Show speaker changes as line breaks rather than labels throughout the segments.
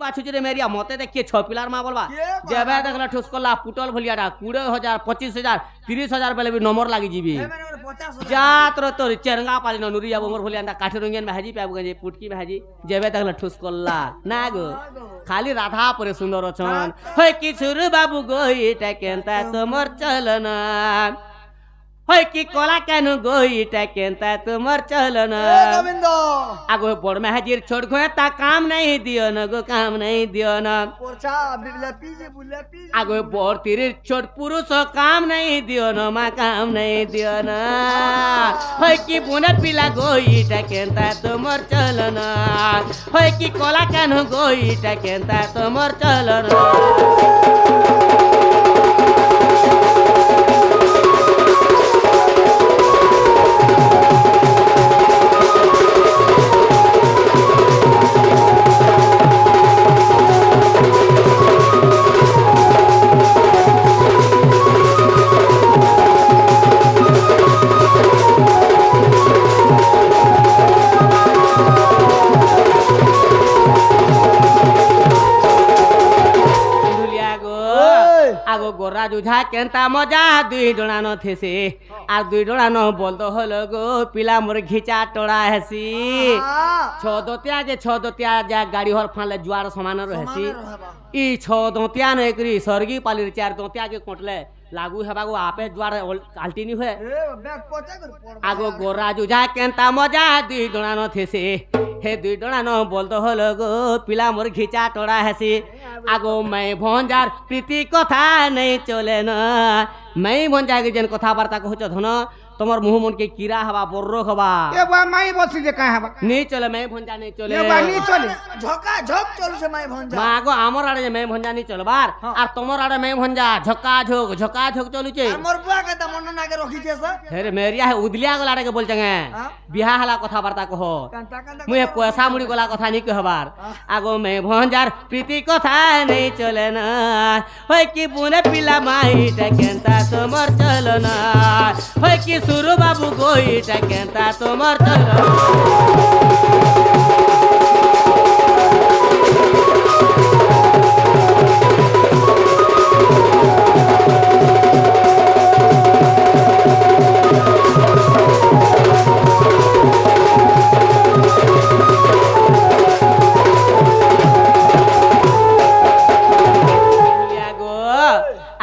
বাছুচি রে মেরিয়া মতে দেখিয়ে ছ পিলার মা বলবা যেবে দেখলা ঠুস করলা পুটল ভলিয়াটা 20,000 25,000 30,000 বেলে নম্বর লাগি যাবি যা তোর চেরঙ্গা পালি নুরিয়া বমর ভলিয়াটা কাঠি রঙিয়ান ভাজি পাবো গঞ্জে পুটকি ভাজি যেবে দেখলা ঠুস করলা না গো খালি রাধা পরে সুন্দর অছন হয় কিছুর বাবু গো এটা কেনতা তোমার চলনা হয় কি কলা কেন গো এটা কেনতা তোমার চলনা আগো বড় মেহাজির ছোট ঘরে তা কাম নাই দিও না গো কাম নাই দিও না আগো বড় তীরের ছোট পুরুষ কাম নাই দিও না মা কাম নাই দিও না হয় কি বুনে পিলা গো এটা কেনতা তোমার চলনা হয় কি কলা কেন গো এটা কেনতা তোমার চলনা গোরা জুঝা কেনতা মজা দুই ডোড়া ন থেসে আর দুই ডোড়া ন বলতো হলো গো পিলা মোর ঘিচা টোড়া হেসি ছ দতিয়া যা গাড়ি হর ফালে জুয়ার সমান রহেসি ই ছ দতিয়া ন একরি সর্গি পালির চার দতিয়া কে কোটলে লাগু হেবাগো আপে জুয়ার আলটিনি হয়ে আগো গোরা জুঝা কেনতা মজা দুই ডোড়া ন থেসে হে দুই ডোড়া ন বলতো হলো গো পিলা মোর ঘিচা টোড়া হেসি আগো মাই ভঞ্জার প্রীতি কথা নেই চলে না মাই ভঞ্জা যেন কথাবার্তা কহছ ধন তোমার মুহ মন के कीड़ा हवा बर्रो हवा
ए बा माई बसी जे का हवा
नहीं चले मैं भंजा नहीं चले
ए बा नहीं चले
झका झक चलছে मैं भंजा
मागो हमर आड़े मैं भंजा नहीं चलबार আর তোমার আড়ে मैं भंजा झका झक चलुचे
আর মোর বুয়া কে মন নাগে রখিছে সা
হেরে মেরিয়া হে উদলিয়া গলা আড়ে বলছে গে বিয়া হলা কথাবার্তা কহ মুই পয়সা মুড়ি গলা কথা नहीं कहबार আগো मैं भंजार প্রীতি কথা नहीं चले ना হয় কি বুনে পিলা মাইটা কেনতা তোমার চলনা হয় কি সুরু বাবু গোইটা কেনতা তোমার চলনা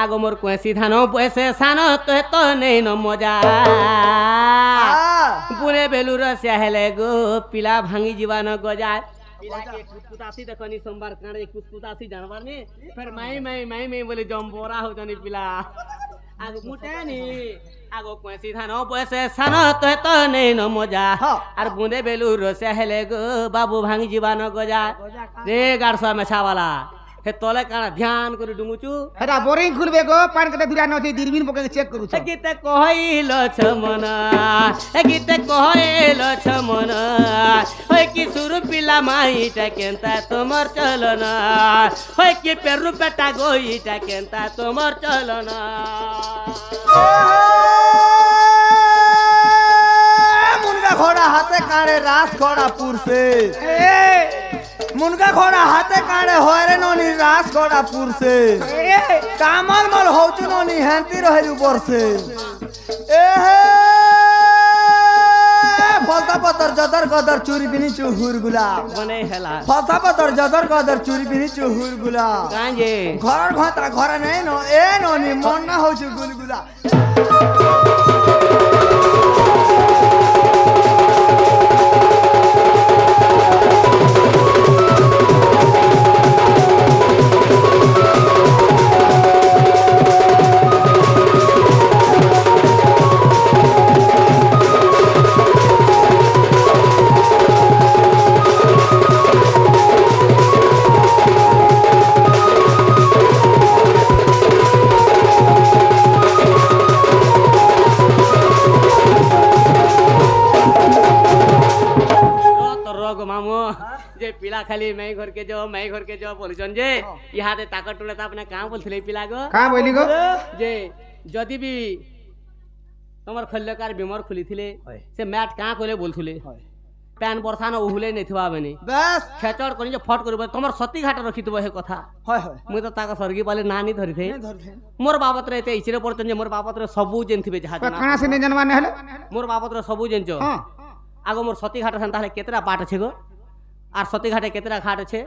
আগো মোর কুয়েসি ধান বয়সে সান তো নেই ন মজা বুনে বেলুর হেলে গো পিলা ভাঙি জীবান গজা পিলা के कुतकुतासी देखनी सोमवार कांडे कुतकुतासी जानवर ने फिर माई बोले जम्बोरा हो जानी पिला আগো মুটেনি আগো কুয়েসি ধান বয়সে সান তো নেই ন মজা আর বুনে বেলুর হেলে গো বাবু ভাঙি জীবান গজা রে গাড়সা মেছাওয়ালা हे तले काना ध्यान करी डुमुचु
हेरा बोरिंग खुलबे गो पान कते दुरा नथि दिरबिन पके चेक करू छ
गीते कहइलो छ मना गीते कहइलो छ मना होय कि सुरु पिला माईटा केनता तोमर चलना होय कि पेरु बेटा गोईटा केनता तोमर चलना
मुनगा घोड़ा हाथे काड़े रास घोड़ा पुरसे मुनगा घोड़ा हाथे काड़े होरे नोनी रास घोड़ा पुरसे कामल मल होचु नोनी हेंती रहलु बरसे ए फलता पतर जदर गदर चूरी बिनी चुहुर गुला
बने हेला
फलता पतर जदर गदर चूरी बिनी चुहुर गुला
कांजे
घर घता घर नहीं नो ए नोनी मन ना होचु गुलगुला
जे पिला खाली मैं घर के जो बोलछन जे इहाते ताकत टोले ता अपने का बोलथले पिला गो
का बोली गो
जे जदी भी तमर खल्लकार बीमार खुली थिले से मैट का कोले बोलथले প্যান বর্ষা ন উহুলে নেথিবা বেনি
বেশ
খেচড় করি যে ফট করিব তোমার সতী ঘাট রখিথিব হে কথা
হয় হয়
মুই তো তাকে স্বর্গী পালে না নি ধরিথে
ধরছে
মোর বাবতরে এতে ইচিরে পড়ছেন যে মোর বাবতরে সবু জেনথিবে যাহা জনা
কাଣା সিনে জানবা না হলে
মোর বাবতরে সবু জেনছ
হ্যাঁ
আগো মোর সতী ঘাট আছেন তাহলে কেতরা বাট আছে গো আর সতী ঘাটে কেতরা ঘাট আছে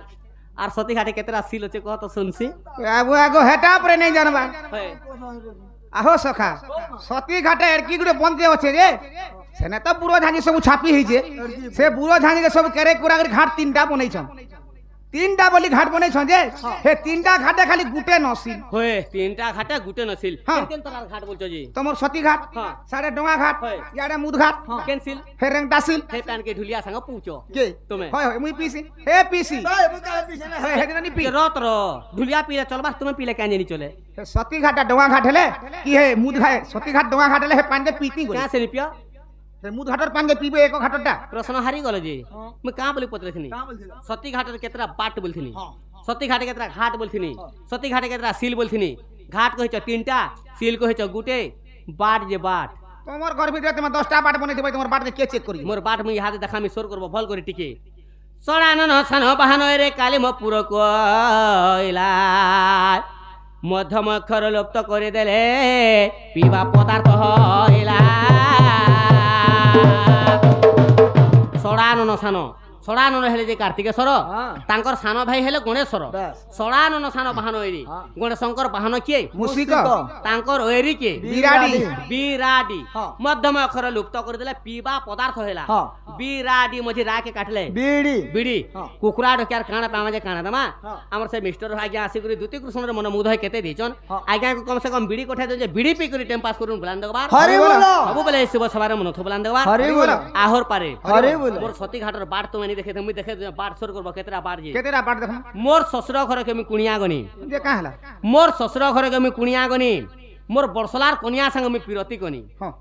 আর সতী ঘাটে কেতরা সিল আছে কহ তো শুনছি
আগো আগো হেটা পরে নাই জানবা
হয়
আহো সখা সতী ঘাটে এড়কি গুড়ে বন্ধে আছে যে সেনে তো বুড়ো ধানি সব ছাপি হইছে সে বুড়ো ধানিকে সব কেরে কুড়া করে ঘাট তিনটা বনাইছন তিনটা বলি ঘাট বনাইছন যে হে তিনটা ঘাটে খালি গুটে নসিল
হয় তিনটা ঘাটে গুটে নছিল
হ্যাঁ।
কেন তোর ঘাট বলছো জি
তোমার সতী ঘাট
হ্যাঁ।
সাড়ে ডোঙা ঘাট
হয়।
ইয়াড়ে মুদ ঘাট
কেনসিল
হে রেংটাসিল
হে প্যান কে ঢুলিয়া সাঙ্গ পুচো
কে
তুমি
হয় হয় মুই পিসি হে পিসি হে হে জানি পি
রত র ঢুলিয়া পিলে চলবা তুমি পিলে কেন জানি চলে
হে সতী ঘাট আর ডোঙা ঘাট হেলে কি হে মুদ ঘাট সতী ঘাট ডোঙা ঘাট হেলে হে পাঁচে পিতি গলি
কেন সে নিপিয়া
হে মুদ ঘাটর পাঁচে পিবে এক ঘাটটা
প্রশ্ন হারি গল জি মুই কাঁ বলি পতরেছিনি সতী ঘাটের কেতরা বাট বলছিনি সতী ঘাটে কেতরা ঘাট বলছিনি সতী ঘাটে কেতরা সিল বলছিনি ঘাট কহিছ তিনটা সিল কহিছ গুটে বাট যে বাট
তোমার ঘর ভিতরে তোমার 10টা বাট বনাই দিবে তোমার বাটকে কে চেক করি
মোর বাট মুই হাতে দেখা আমি সোর করব ভল করে টিকে সড়ানো সান বাহানো রে কালি ম পুর কইলা মধ্যম অক্ষর লুপ্ত করে দেলে পিবা পদার্থ হইলা সড়ানো সান সড়ানো হেলে যে কার্তিকেশ্বর
হ্যাঁ।
তাঙ্কর সান ভাই হেলে গণেশ্বর
বেশ।
সড়ানো সান বাহানো এরি
হ্যাঁ।
গণেশঙ্কর বাহানো কিয়ে
মুসিক
তাঙ্কর ওয়েরি কে
বিরাডি
বিরাডি
হ্যাঁ।
মধ্যম অক্ষর লুপ্ত করে দেলে পিবা পদার্থ হইলা
হ্যাঁ।
বিরাডি মঝি রাকে কাটলে
বিড়ি
বিড়ি
হ্যাঁ।
কুকুরা ঢোকিয়ার কাଣା পামা যে কাଣା দমা
হ্যাঁ।
আমার সে মিস্টর আজ্ঞা আসিকরি দ্বিতীয় কৃষ্ণর মন মুগ্ধ হয়ে কেতে দিছন
হ্যাঁ।
আজ্ঞা কম সে কম বিড়ি কোঠা যে বিড়ি পি করে টাইম পাস করুন বলান দেবার
হরি বল
সবু বেলে শিব সবার মন থ বলান দেবার
হরি বল
আহর পারে
হরি বল
মোর সতী ঘাটর বাট তুমি নি দেখে তুমি দেখে বাট সর করব কেতরা বাট যে
কেতেরা বাট দেখো
মোর শ্বশুর ঘরে আমি কুনিয়া গনি
যে কাঁ হেলা
মোর শ্বশুর ঘরে আমি কুনিয়া গনি মোর বর্ষলার কনিয়া সাং আমি পিরতি গনি
হ্যাঁ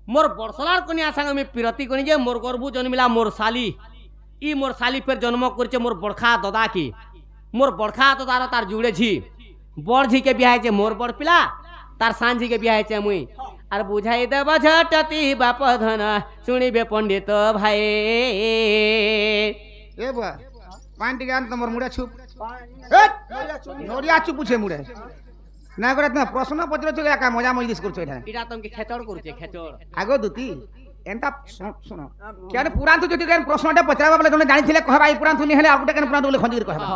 মোর বর্ষলার কনিয়া সাং আমি পিরতি গনি যে মোর গর্ভু জন্মিলা মোর শালি ই মোর শালি ফের জন্ম করছে মোর বড়খা দাদা কি মোর বড়খা দাদার তার জুড়ে ঝি বড় ঝিকে বিয়া হয়েছে মোর বড় পিলা তার সান ঝিকে বিয়া হয়েছে মুই আর বুঝাই দেব ঝটতি বাপ ধন শুনিবে পণ্ডিত ভাই
এ বুয়া পান টিকে আন তোমার মুড়ে ছুপ নড়িয়া চুপ পুছে মুড়ে না করে তুমি প্রশ্ন পত্র চলে একা মজা মজলিস করছো এটা
এটা তোমাকে খেচড় করছে খেচড়
আগে দুতি এন্তা শুনো কেন পুরাণ তো যদি কেন প্রশ্নটা পচরাবা বলে তুমি জানিছিলে কহবা এই পুরাণ তুমি হেলে আর গোটে কেন পুরাণ বলে খঞ্জির কহবা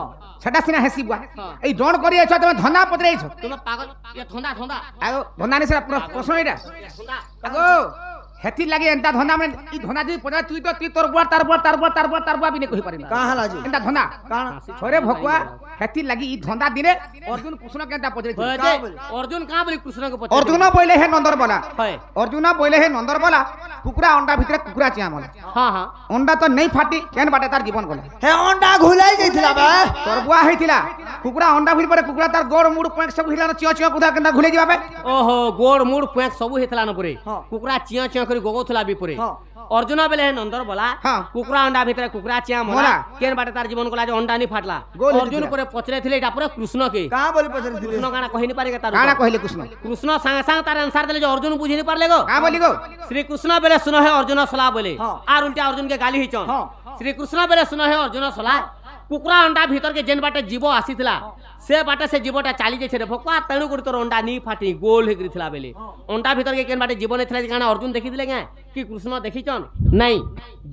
সেটা সিনা হেসি বুয়া এই জণ করি আছো তুমি ধন্দা পত্রাইছো
তুমি পাগল ইয়া ধন্দা ধন্দা
আগো ধন্দা নি সেটা প্রশ্ন এটা
ধন্দা
আগো হেতি লাগি এন্তা ধন্দা মানে এই ধন্দা যদি পচরা তুই তো তুই তোর বুয়া তার বুয়া বিনে কহি পারি না
কাঁ হেলা জি
এন্তা ধন্দা
কাণ
ছরে ভকুয়া হেতি লাগি এই ধন্দা দিনে অর্জুন কৃষ্ণ কেনটা পচরাইছো
হয়েছে অর্জুন কাঁ বলি কৃষ্ণকে পচারে
অর্জুন বইলে হে নন্দর বলা
হয়
অর্জুন বইলে হে নন্দর বলা কুকুরা অন্ডা ভিতরে কুকুরা চিয়া মলা
হ্যাঁ হ্যাঁ
অন্ডা তো নেই ফাটি কেন বাটে তার জীবন গলা
হে অন্ডা ঘুলাই যাইছিলা বে
তোর বুয়া হইতিলা কুকুরা অন্ডা ভিতরে কুকুরা তার গোড় মুড় পয়েন্ট সব হিলানো চিয়া চিয়া কুদা কেনটা ঘুলে যাবে
ওহো গোড় মুড় পুয়াক সবু হেতলা ন পরে
হ্যাঁ।
কুকুরা চিয়া চিয়া করে গোগোথলা বি পরে
হ্যাঁ।
অর্জুন বেলে নন্দর বলা
হ্যাঁ।
কুকুরা অন্ডা ভিতরে কুকুরা চিয়া মলা
মলা।
কেন বাটে তার জীবন গলা যে অন্ডা নি ফাটলা
গোল হেতিলা।
অর্জুন পরে পচরে থিলে এটা পরে কৃষ্ণ কে
কাঁ বলি পছন্দ
কৃষ্ণ কানা কহিনি পারে তার
কানা কহিলে কৃষ্ণ
কৃষ্ণ সাঙ্গে সাঙ্গে তার আনসার দিলে যে অর্জুন বুঝিনি পারলে গো
কা বলি গো
শ্রী কৃষ্ণ বেলে শুনো হে অর্জুন সলা বলে
হ্যাঁ।
আর উল্টা অর্জুন কে গালি হিচন
হ্যাঁ।
শ্রী কৃষ্ণ বেলে শুনো হে অর্জুন সলা কুকুরা অন্ডা ভিতর কে যেন বাটে জীব আসিଥିଲା সে বাটে সে জীবটা চালি যাইছে রে ভকুয়া তেণু করে তোর অন্ডা নি ফাটি গোল হয়ে গিয়েছিল বেলে অন্ডা ভিতর কে কেন বাটে জীবন ଥିଲା যে কারণ অর্জুন দেখি দিলে কি কৃষ্ণ দেখিছন নাই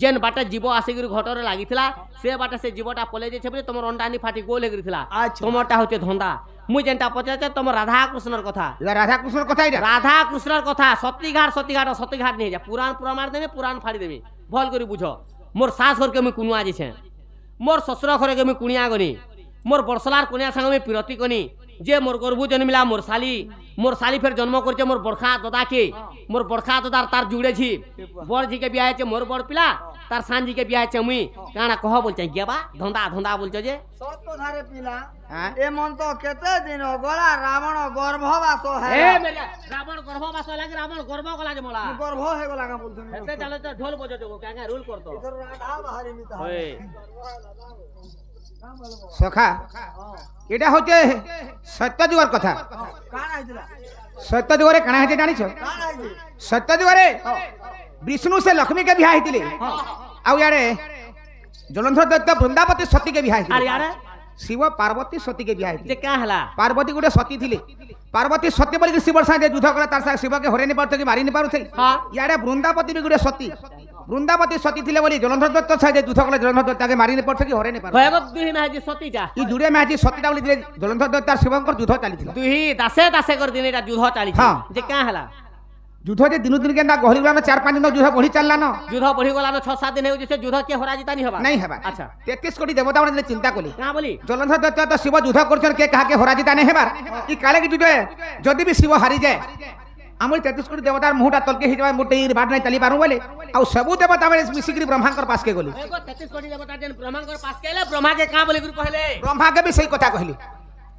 যেন বাটে জীব আসিকি ঘটরে লাগিଥିଲା সে বাটে সে জীবটা পলে যাইছে বলে তোমার অন্ডা নি ফাটি গোল হয়ে গিয়েছিল
আচ্ছা।
তোমারটা হচ্ছে ধন্দা মুই যেনটা পচাইছে তোমার রাধা কৃষ্ণর কথা
এটা রাধা কৃষ্ণর কথা এটা
রাধা কৃষ্ণর কথা সতীঘাট নিয়ে যা পুরাণ প্রমাণ দেবে পুরাণ ফাড়ি দেবে ভাল করে বুঝ মোর শাশ ঘরকে আমি কুনুয়া যেছে মোর শ্বশুর ঘরকে আমি কুনিয়া গনি মোর বর্ষলার কুনিয়া সাঙ্গে আমি পিরতি গনি যে মোর গর্ভু জন্মিলা মোর শালি ফের জন্ম করছে মোর বড়খা দাদাকে মোর বড়খা দাদার তার জুড়েছি বড় ঝিকে বিয়া হয়েছে মোর বড় পিলা তার সান ঝিকে বিয়া হয়েছে মুই কানা কহ বলছে গেবা ধন্দা ধন্দা বলছো যে
সত্য ধারে পিলা
হ্যাঁ
এ মন তো কেতে দিন গলা রাবণ গর্ভবাস হে
রাবণ গর্ভবাস লাগে রাবণ গর্ভ গলা যে মোলা
গর্ভ হে গলা কা বলতুন
হেতে চালে তো ঢোল বজে দেবো কাঙ্গা রুল করতো
রাধা বাহারি মিতা
হয়
সখা এটা হচ্ছে সত্য যুগের কথা
কাণ আইছিলা
সত্য যুগরে কাଣା হয়েছে জানিছ
কাণ আইছি
সত্য যুগরে বিষ্ণু সে লক্ষ্মী কে বিয়া হইতিলে ଆଉ ଇଆଡେ ଜଳନ୍ଧର ଦୈତ୍ୟ ବୃନ୍ଦାବତୀ ସତୀକେ ବିହା
আর
ହେଇଥିଲେ
ইয়ারে
শিব পার্বতী সতীকে বিয়া
যে
ହେଇଥିଲେ
কা হলা
পার্বতী গোটে সতী ଥିଲେ পার্বতী সতী বলি শিবর সাথে যুদ্ধ করে তার সাথে শিবকে হরাই নি পারুথে কি মারি নি পারুথে
হ্যাঁ
ইয়াড়ে বৃন্দাবতী বি গোটে সতী বৃন্দাবতী সতী ଥିଲେ বলি জলন্ধর দৈত্য সাথে যুদ্ধ করে জলন্ধর দৈত্যকে মারি নি পারুথে কি হরাই নি পারুথে
হয়ে গো দুই না যে সতীটা
ই জুড়ে ম্যাচ সতীটা বলি জলন্ধর দৈত্য আর শিবঙ্কর যুদ্ধ চালিছিল
দুই দাসে দাসে করে দিন এটা যুদ্ধ চালিছে
হ্যাঁ।
যে কা হলা
যুদ্ধ যে দিনু দিন কেনটা গহলি গুলানো 4-5 দিন যুদ্ধ বঢ়ি চাললা ন
যুদ্ধ বঢ়ি গলা 6-7 দিন হইছে যুদ্ধ কে হরা জিতা নি হবা
নাই হেবা
আচ্ছা
33 কোটি দেবতা মানে চিন্তা কলি
কা বলি
জলন্ধর দৈত্য তো শিব যুদ্ধ করছেন কে কাহাকে হরা জিতা নাই হেবার ই কালে কি যুদ্ধে যদি বি শিব হারি যায় আমি 33 কোটি দেবতার মুহটা তলকে হি যাবে মোটে বাট নাই চালি পারু বলে আর সবু দেবতা মানে মিশিকি ব্রহ্মাঙ্কর পাশকে গলি
এগো 33 কোটি দেবতা যেন ব্রহ্মাঙ্কর পাস কেলে ব্রহ্মা কে কা বলি গুরু কইলে
ব্রহ্মাকে বি সেই কথা কহিলি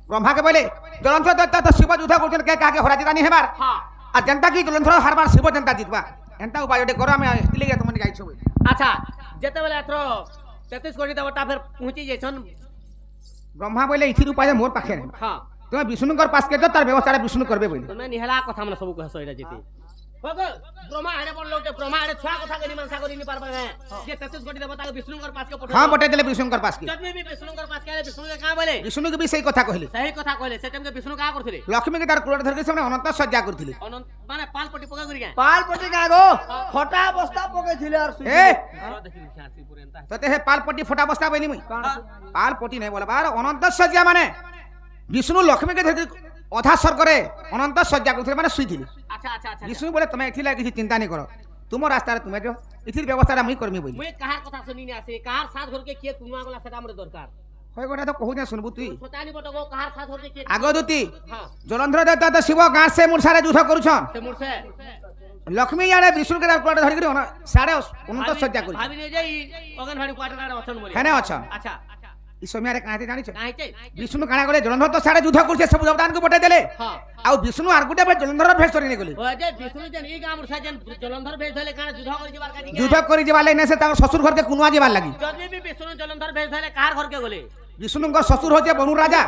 ব্রহ্মাকে বলে জলন্ধর দৈত্য তো শিব যুদ্ধ করছেন কে কাহাকে হরা জিতা নাই হেবার
হ্যাঁ
আর জনতা কি জলন্ধর হারবার শিব জনতা জিতবা এন্তা উপায় ওটে করো আমি হিলি গে তুমি গাইছো
আচ্ছা যেতে বেলা এথর 33 কোটি দেবতা ফের পৌঁছি যেছন
ব্রহ্মা বলে ইথির উপায় মোর পাখে নাই
হ্যাঁ
তুমি বিষ্ণুঙ্কর পাশ কে তার ব্যবস্থাটা বিষ্ণু করবে বলে
তুমি নিহেলা কথা মানে সবু কহছ এটা যেতে হগো ব্রহ্মা হেডে বললো যে ব্রহ্মা হেডে ছয়া কথা করি মানসা করি নি পারবে না যে 33 কোটি দেবতা কে বিষ্ণুঙ্কর পাস কে পঠে
হ্যাঁ বটে দিলে বিষ্ণুঙ্কর পাশ কে
যদি বি বিষ্ণুঙ্কর পাস কেলে বিষ্ণু কে কা বলে
বিষ্ণুকে বি সেই কথা কহিলি
সহি কথা কইলে সেটাম কে বিষ্ণু কা করথিলে
লক্ষ্মীকে তার কুড়ে ধরে সামনে অনন্ত সজ্জা করছিলি
অনন্ত মানে পাল পটি পকা করি কে
পাল পটি কাগো ফটা বস্তা পকেছিল আর
এ
দেখি খাসি পুরে এন্তা
তোতে হে পালপটি ফোটা বস্তা বইলি মুই পালপটি নাই বলে বার অনন্ত সজ্জা মানে বিষ্ণু লক্ষ্মীকে ধরে অধা স্বর্গরে অনন্ত সজ্জা করছিল মানে শুইছিলি
আচ্ছা আচ্ছা আচ্ছা
বিষ্ণু বলে তুমি এথিলা কিছু চিন্তা নাই করো তোমার রাস্তায় তুমি যাও এথির ব্যবস্থাটা মুই করমি বলি
মুই কাহার কথা শুনি নি আছে কাহার সাথ ঘরকে কে কুমা গলা সেটা আমাদের দরকার
হয় গোটা তো কহু না শুনবু তুই
সতানি বটগো কাহার সাথ ঘরকে কে
আগদুতি
হ্যাঁ
জলন্ধর দৈত্য তো শিব গাঁ সে মুরসারে যুদ্ধ করছন
সে মুরছে
লক্ষ্মী ইয়ারে বিষ্ণুকে তার কুড়ে ধরি সাড়ে অনন্ত সজ্জা করি
ভাবি নে যে অগন ভাড়ি কোয়ার্টারে অছন বলে
হেনে অছন
আচ্ছা
এই সময় কাঁতে জানিছ
কাইতে
বিষ্ণু কাଣା করে জলন্ধর তো সাড়ে যুদ্ধ করছে সব দেবতানকে পঠাই দেলে
হ্যাঁ
আর বিষ্ণু আর গোটে বেশ জলন্ধর ভেষ ধরি গলি
ওই যে বিষ্ণু যেন এই গাঁ মুরসা যেন জলন্ধর বেশ ধরে কানে যুদ্ধ করে যাবার কাজে
যুদ্ধ করে যাবার লাগি সে তার শ্বশুর ঘরকে কুনুয়া যাবার লাগি
যদি বি বিষ্ণু জলন্ধর বেশ ধরে কাহার ঘরকে গলে
বিষ্ণুঙ্কর শ্বশুর হচ্ছে বনু রাজা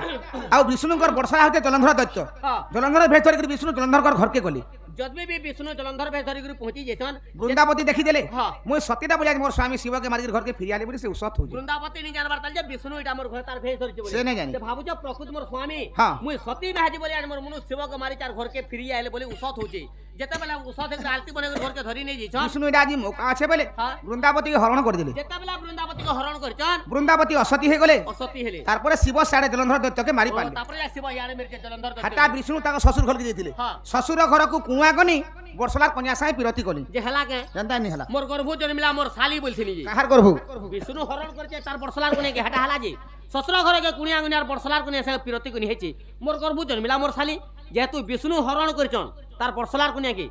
আর বিষ্ণুঙ্কর বর্ষা হচ্ছে জলন্ধর দৈত্য
হ্যাঁ
জলন্ধর ভেষ ধরি বিষ্ণু জলন্ধর ঘরকে গলি
যদি বি বিষ্ণু জলন্ধর বেশ ধরে করে পৌঁছি যেছন
বৃন্দাবতী দেখি দেলে
হ্যাঁ।
মুই সতীটা বলি মোর স্বামী শিবকে মারি ঘরকে ফিরিয়ে আলি বলি সে উসত হচ্ছে
বৃন্দাবতী নি জানবার তাল যে বিষ্ণু এটা মোর ঘর তার ভেষ ধরিছে বলে
সে নাই জানি।
সে ভাবুছ প্রকৃত মোর স্বামী
হ্যাঁ।
মুই সতী মেহাজি বলি আজ মোর মনু শিবকে মারি তার ঘরকে ফিরিয়ে আইলে বলে উসত হচ্ছে যেতেবেলা উসত থেকে আলতি বনে ঘরকে ধরি নেই যেছন
বিষ্ণু এটা আজি মৌকা আছে বলে
হ্যাঁ।
বৃন্দাবতীকে হরণ করে দিলে
যেতেবেলা বৃন্দাবতীকে হরণ করছন
বৃন্দাবতী অসতী হয়ে গলে
অসতী হেলে
তারপরে শিব সাড়ে জলন্ধর দৈত্যকে মারি
ও,
পারলে
তারপরে যা শিব ইয়ারে মেরকে জলন্ধর
হাটা বিষ্ণু তাকে শ্বশুর ঘরকে দিয়েছিলে
হ্যাঁ।
শ্বশুর ঘরকু কুয়া গনি বর্ষলার কন্যা সাহে পিরতি কলি
যে হেলা কে
জানতা নি হলা
মোর গর্ভ জন্মিলা মোর শালি বলছিনি যে
কাহার করবু
বিষ্ণু হরণ করছে তার বর্ষলার কোনে কে হাটা হালা যে শ্বশুর ঘরে কে কুনিয়া গুনি আর বর্ষলার কোনে সে পিরতি কোনি হেছে মোর গর্ভ জন্মিলা মোর শালি যেহেতু বিষ্ণু হরণ করছন তার বর্ষলার কোনে কি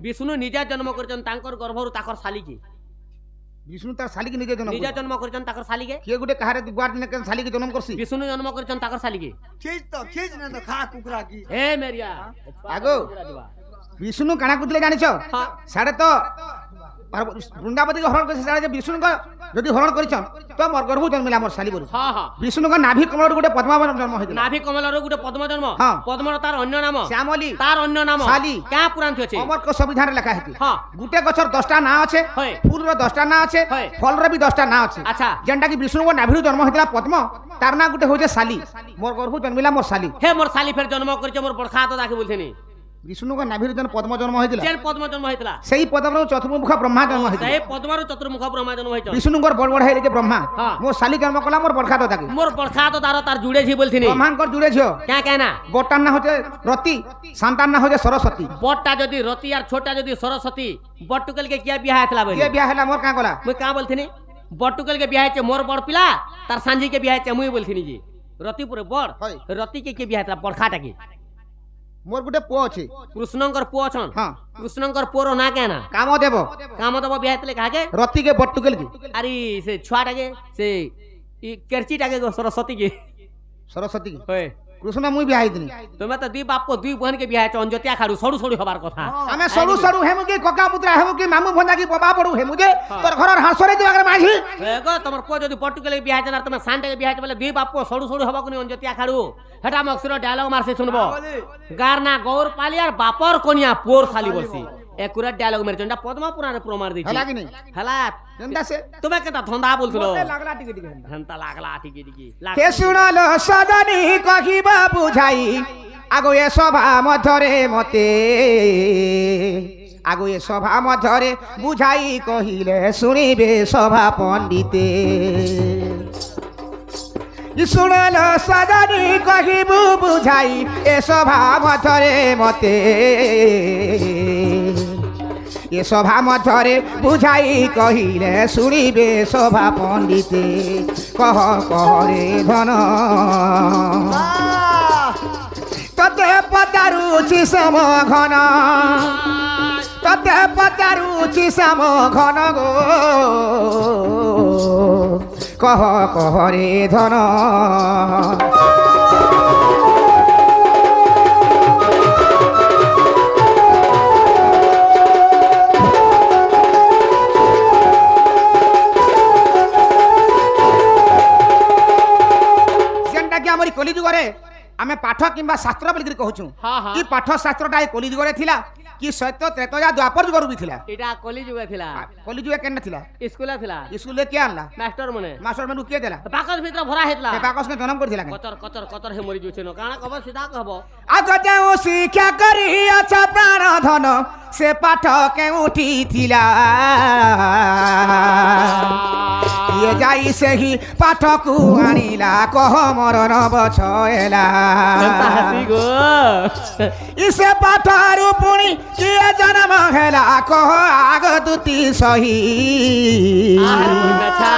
বিষ্ণু নিজে জন্ম করছন তাঙ্কর গর্ভরু তাকর শালি কি
বিষ্ণু তার শালিকে নিজে জন্ম
নিজে জন্ম করছন তাকর শালি কে
কে গুটে কাহারে দুয়ার দিনে কেন শালিকে জন্ম করছি
বিষ্ণু জন্ম করছন তাকর শালি কি
খিচ না তো খা কুকুরা কি
হে মেরিয়া
আগো বিষ্ণু কানা কুতলে জানিছ
হ্যাঁ
সাড়ে তো বৃন্দাবতীকে হরণ করেছে সাড়ে যে বিষ্ণুকে যদি হরণ করেছন তো মোর গর্ভ জন্মিলা মোর শালি বলি
হ্যাঁ হ্যাঁ
বিষ্ণুকে নাভি কমলর গোটে পদ্মাবন জন্ম হয়েছিল
নাভি কমলর গুটে পদ্ম জন্ম
হ্যাঁ।
পদ্মর তার অন্য নাম
শ্যামলী
তার অন্য নাম
শালি।
ক্যা পুরাণ আছে
অমরক সংবিধানে লেখা হয়েছে
হ্যাঁ
গুটে গছর 10টা না আছে
হয়।
ফুলর 10টা না আছে
হয়।
ফলর বি 10টা না আছে
আচ্ছা
যেনটা কি বিষ্ণুঙ্কর নাভিরু জন্ম হয়েছিল পদ্ম তার না গুটে হচ্ছে শালি মোর গর্ভ জন্মিলা মোর শালি
হে মোর শালি ফের জন্ম করেছে মোর বড়খা তো তাকে বলছেনি
বিষ্ণুঙ্কর নাভিরু যেন পদ্ম জন্ম হয়েছিল
যেন পদ্ম জন্ম হয়েছিল
সেই পদ্মর চতুর্মুখ ব্রহ্মা জন্ম হয়েছিল
সেই পদ্মর চতুর্মুখ ব্রহ্মা জন্ম হয়েছে
বিষ্ণুঙ্কর বড় বড় হয়ে ব্রহ্মা
হ্যাঁ।
মোর শালি জন্ম কলা মোর বরখা তো থাকে
মোর বড়খা তো তার জুড়েছি বলছিনি
ব্রহ্মাঙ্কর জুড়ে ঝিও
ক্যা ক্যা না
বড়টার না হচ্ছে রতি সান্তার না হচ্ছে সরস্বতী
বড়টা যদি রতি আর ছোটটা যদি সরস্বতী বড়টুকেল কে কিয়া বিয়া হয়েছিল বলে
কে বিয়া হেলা মোর কাঁ কলা
মুই কা বলছিনি বড়টুকেল কে বিয়া হয়েছে মোর বড় পিলা তার সাঞ্জি কে বিয়া হয়েছে মুই বলছিনি যে রতিপুরে বড়
হয়।
রতি কে বিয়া হয়েছিল বড়খাটাকে
মোর গুটে পুଅ ଅଛି
কৃষ্ণঙ্কর পুଅ অছন
ହଁ
কৃষ্ণঙ্কর পুଅর না কেনা
କାମଦେବ
কামদেব বিয়া হয়েছিল কাকে
ରତିକେ ବଟୁକେଲ କି
আরে সে ছুয়াটাকে সে কেরচিটাকে সরস্বতী কে
ସରସ୍ୱତୀ କି
হয়
କୃଷ୍ଣ ମୁଇଁ ବିହା ହେଇଥିନି
তুমি তো দুই বাপ দুই বোন কে বিয়া হয়েছে অঞ্জতিয়া খাড়ু সরু সরু হবার কথা
ଆମେ ସରୁ ସରୁ ହେମୁ କି କକା ପୁତ୍ରା ହେମୁ କି ମାମୁ ଭଞ୍ଜା କି ବବା ପଡୁ ହେମୁ ଯେ ତୋର ଘରର ହାସରେ ଯିବା করে মাঝি
গো তোমার পুଅ যদি পর্তুগালে বিয়া হয়েছে না তুমি সানটাকে বিয়া হয়েছে বলে দুই বাপ সরু সরু হবা কোনি অঞ্জতিয়া খাড়ু হেটা মক্সির ডায়লগ মারছে শুনবো গার না গৌর পালি আর বাপর কনিয়া পুয়োর শালি বলছি একুরেট ডায়লগ মেরে চন্ডা পদ্মা পুরাণে প্রমাণ দিছি
হেলা কি নাই
হেলা
কেনতা সে
তুমি কেটা ধন্দা বলছিল
মতে লাগলা টিকে টিকে হেনতা।
হেনতা লাগলা ঠিকই ঠিকই
কে শুনালো সদনী কহিবা বুঝাই আগো এ সভা মধ্যরে মতে আগো এ সভা মধ্যরে বুঝাই কহিলে শুনিবে সভা পণ্ডিতে শুনালো সদনী কহিবু বুঝাই এ সভা মধ্যরে মতে এ সভা মধ্যরে বুঝাই কহিলে শুনিবে সভা পণ্ডিতে কহ কহরে ধন ততে পচারুছি শ্যাম ঘন ততে পচারুছি শ্যাম ঘন গো কহ কহরে ধন ଆମରି କଲି ଯୁଗରେ ଆମେ ପାଠ କିମ୍ବା ଶାସ୍ତ୍ର ବୋଲିକିରି କହୁଛୁ
ହଁ, ହଁ।
କି ପାଠ ଶାସ୍ତ୍ରଟା ଏ କଲି ଯୁଗରେ ଥିଲା କି ସତ୍ୟ ତ୍ରେତୟା ଦ୍ୱାପର ଯୁଗରୁ ବି ଥିଲା
এটা কলি যুগে ଥିଲା
କଲି ଯୁଗ କେନ୍ ଥିଲା
স্কুলে ଥିଲା
ସ୍କୁଲରେ କିଏ ଆଣିଲା
মাস্টার মনে
ମାଷ୍ଟର ମାନଙ୍କୁ କିଏ ଦେଲା
বাকস ভিতরে ভরা হেতলা
ଏ ବାକସকে ଜନ୍ମ କରିଥିଲା କେନ୍?
কচর কচর কচর হে মরি যাচ্ছে না কাଣା কব সিধা কব
ଆଗ ଯେଉଁ ଶିକ୍ଷା କରି ଅଛ ପ୍ରାଣ ଧନ ସେ ପାଠ କେଉଁଠି ଥିଲା କିଏ ଯାଇ ସେହି ପାଠକୁ ଆଣିଲା କହ ମୋର ନବଛ ହେଲା
হেনতা হাসি গো
ଇ ସେ ପାଠରୁ ପୁଣି କିଏ ଜନ୍ମ ହେଲା କହ ଆଗ ଦୁତି ସହି
আচ্ছা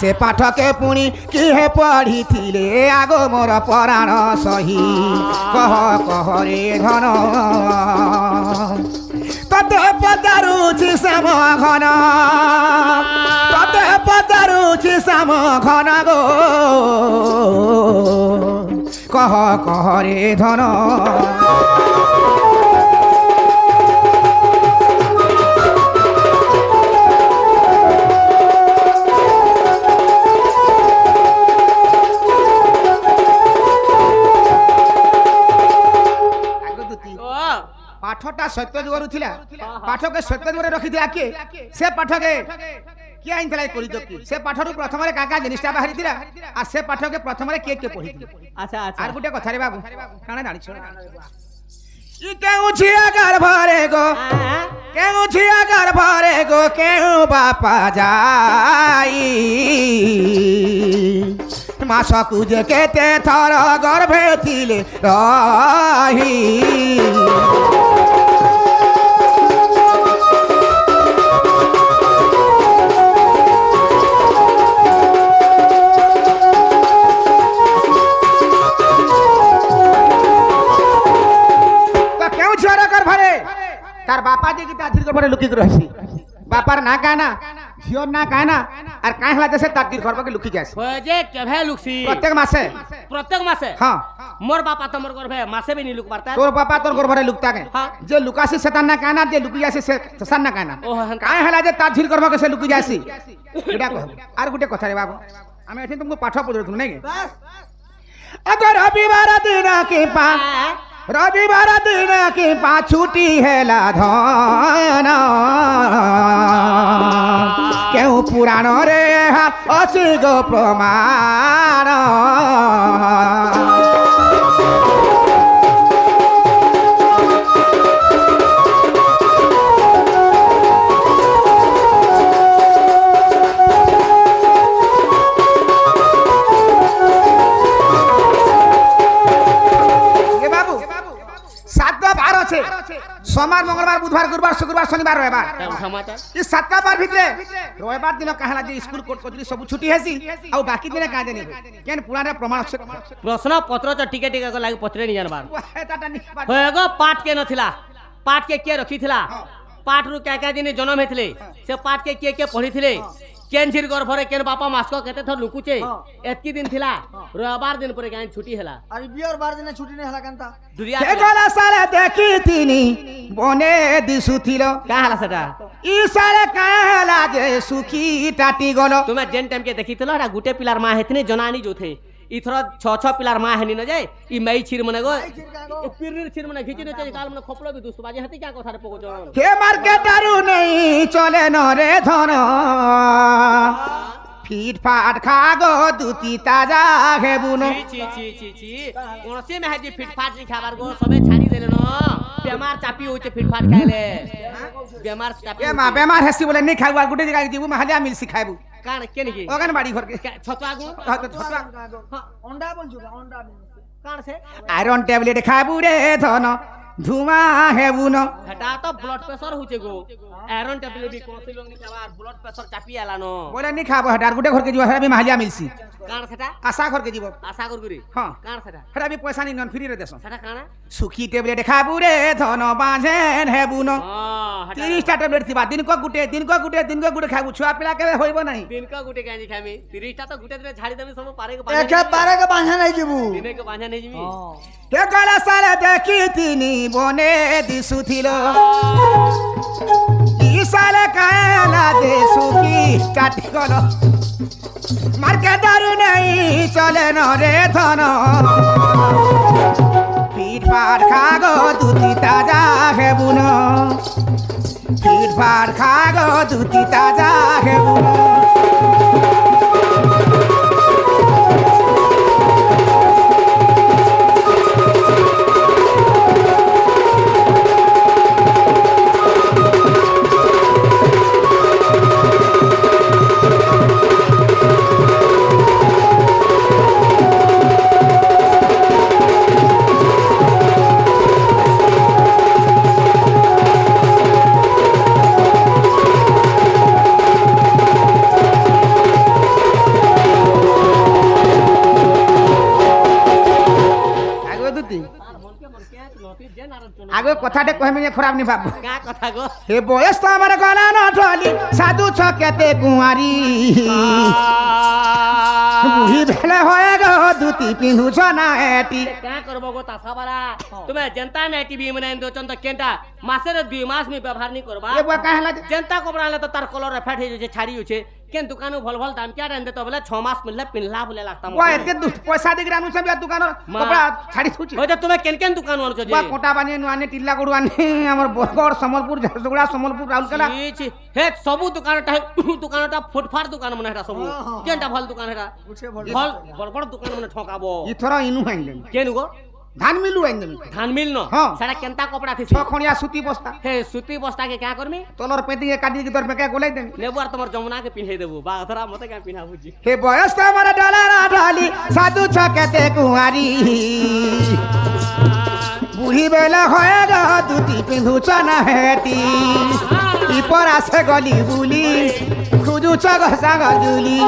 ସେ ପାଠକେ ପୁଣି କିଏ ପଢ଼ିଥିଲେ ଆଗ ମୋର ପରାଣ ସହି କହ କହରେ ଧନ ତତେ ପଚାରୁଛି ଶ୍ୟାମ ଘନ ତତେ ପଚାରୁଛି ଶ୍ୟାମ ଘନ ଗೋ କହ କହରେ ଧନ ପାଠଟା ସତ୍ୟ ଯୁଗରୁ ଥିଲା ପାଠକେ ସତ୍ୟ ଯୁଗରେ ରଖିଥିଲା କିଏ ସେ ପାଠକେ କିଏ ଆଣିଥିଲା ଏ କଲିଯୁଗ କି ସେ ପାଠରୁ ପ୍ରଥମରେ କାକା ଜିନିଷଟା ବାହାରିଥିଲା ଆଉ ସେ ପାଠକେ ପ୍ରଥମରେ କିଏ କିଏ ପଢିଥିଲେ
আচ্ছা আচ্ছা
আর গোটে কথা রে বাবু কাଣା জানিছ ই কেউ ঝিয়া গর্ভরে গো কেউ ঝিয়া গর্ভরে গো কেউ বাপা যাই মাসকু যে কেতে থর গর্ভে ଥିଲେ রহি तार बापा जी की तार घर पर लुकी रही बापार ना कहना झियोर ना कहना और काहे हला जैसे तार घर पर लुकी जाए
যে কেভে লুকছি
प्रत्येक मासे
প্রত্যেক মাসে
हाँ
মোর বাপা তোমার গর্ভে মাসে বি নি লুক পারতা
तोर बापा तोर घर पर लुकता के
हाँ।
जे लुकासी शैतान ना कहना जे लुकी जासी शैतान ना कहना
ओह, हन-
काहे हला जे तार घर पर से लुकी जासी एटा कह और गुटे कथा रे बाबू हमें एठी तुमको पाठ पढुथु नै के अगर रविवार दिन के पा रविवार दिन के पा छुट्टी है धन क्यों पुराण रे अछि गो प्रमाण सोमवार मंगलवार बुधवार गुरुवार शुक्रवार शनिवार रविवार
समाचार
इस सातटा बार भितरे रविवार दिन कहला जे स्कूल कोर्ट कचरी सब छुट्टी हेसी आ बाकी दिन का देनी केन पुराने प्रमाण से
प्रश्न पत्र तो टिके टिके को लागे पत्रे नहीं जानबार
एटाटा नि
होएगो पाठ के नथिला पाठ के के रखिथिला पाठ रु क्या क्या दिन जन्म हेथिले से पाठ के के पढिथिले केन झिर गर्भरे केन बापा मास्को केते थर लुकुचे एतकी दिन थिला रविवार दिन पर गाय छुट्टी हैला
अरे बियर बार दिन छुट्टी नहीं हला कांता
दुरिया
के गला सारे देखी तिनी बने दिसुथिलो
का हला सेटा
ई सारे कहला जे सुखी टाटी गलो
तुम्हें जेन टाइम के देखिथिलो रा गुटे पिलार मा हेथिने जनानी जो थे ইথর ছ পিলার মা হেনি ন যাই ই মাই ছির মনে গো এ পিরির ছির মনে ঘিচি নে কাল মনে খপলো বি দুস্তু বাজে হাতি ক্যা কথা রে পগজন
হে মার্কেটারু নেই চলে ন রে ধন ফিট ফাট খাগো দুতি তাজা হেবুন
ছি কোনসি মেহাজি ফিটফাট নি খাবার গো সবে ছাড়ি দেলে ন বেমার চাপি হইছে ফিটফাট খাইলে বেমার চাপি
এ মা বেমার হেসি বলে নি খাইবু গুটে জায়গা দিবু মাহালিয়া মিলছি খাইবু
কান কে নাকি
ওখানে বাড়ি ঘর
ছতো আগু
অন্ডা বলছো অন্ডা
কান সে
আয়রন ট্যাবলেট খাইবু রে ধন ধুমা হেবুন
হেটা তো ব্লাড প্রেসার হইছে গো আয়রন ট্যাবলেট বি কোনসি লোক নি খাবার ব্লাড প্রেসার চাপি আলানো
বলে নি খাবো হেটা আর গুটে ঘরকে যাবো হেটা আমি মাহালিয়া মিলছি
কান সেটা
আশা ঘরকে যাব
আশা করি
হ্যাঁ
কান সেটা
হেটা আমি পয়সা নি নন ফ্রি রে দেছ
সেটা কানা
সুখী ট্যাবলেট খাইবু রে ধন বাঁঝেন হেবুন
হেটা
30টা ট্যাবলেট থিবা দিন কো গুটে খাইবু ছুয়া পিলা কেবে হইব নাই
দিন কা গুটে গাঁজি খামি 30টা তো গুটে দিলে ঝাড়ি দেবি সব পারে কে
একেবারে কে বাঁধা নাই যাবু
দিনে কে বাঁধা নেই যাবি
কে গলা সালে দেখি তিনি বনে দিশুথিল ই সালে কায়লা দে সুখী কাটি গল মার্কেটারু নেই চলে ন রে ধন পিঠ পাট খাগো দুতি তাজা হেবুন পিঠ পাট খাগো দুতি তাজা হেবুন আগে কথাটা কহমি খারাপ নি ভাববো
কা কথা গো
হে বয়স তো আমার গলা নঠলি সাধু ছকেতে কুঁয়ারি বুড়ি ভেলে হয়ে গো দুতি পিঁধুছ না এটি
क्या करबो गो तासा बाला तुम्हें जनता ने टीवी में दो चंद केंटा मासे रे 2 मास में व्यवहार नहीं करबा
ए बुआ काहे ला
जनता को बनाले तो तार कलर फेट हे जे छाड़ी होछे केन दुकान भल भल दाम क्या रेंदे तो बोले 6 मास मिलले पिनला बोले लागता
बुआ एते पैसा दे ग्रानु सब दुकान कपड़ा छाड़ी छुची
होय तो तुम्हें केन केन दुकान आनो जे
बुआ कोटा बानी नुआने टिल्ला गडु आने हमर बरगड़ सम्बलपुर झरसुगुड़ा सम्बलपुर राउरकेला
छी हे सबु दुकानटा फुटफाट दुकान मन हेटा सबु केनटा भल दुकान हेटा भल बड़ बड़ दुकान मन ठकाबो
इथरा इनु आइले
केन गो
धान मिलु आइले
धान मिल न
हाँ।
साडा केनता कपड़ा थी
छ खणिया सूती बस्ता
हे सूती बस्ता के क्या करमी
तलर पेटी के काटी के तोर पे के गोलाई देमी
लेबुआर तमर जमुना के पिन्हे देबू बागथरा मते क्या पिन्हा बुझी
हे बयस तो हमारा डॉलर ढाली साधु छकेते कुंवारी बुढ़ी बेला होएगा दुती पिंधु चना हेटी इपर आसे गली बुली खुजु चग साग जुली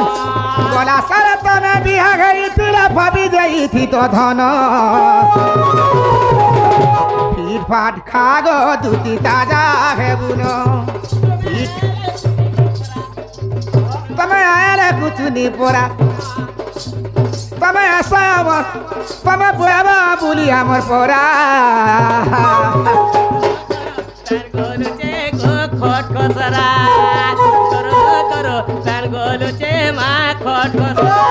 गला सारे तने बिहा गई तिला भाभी जाई थी तो धन फिट फाट खागो दुती ताजा है बुनो तमे आले कुछ नहीं पोरा तमे ऐसा आवर तमे बुआबा बुली हमर पोरा
तार गोलो चे गो खट खसरा करो करो तार गोलो चे मा खट खसरा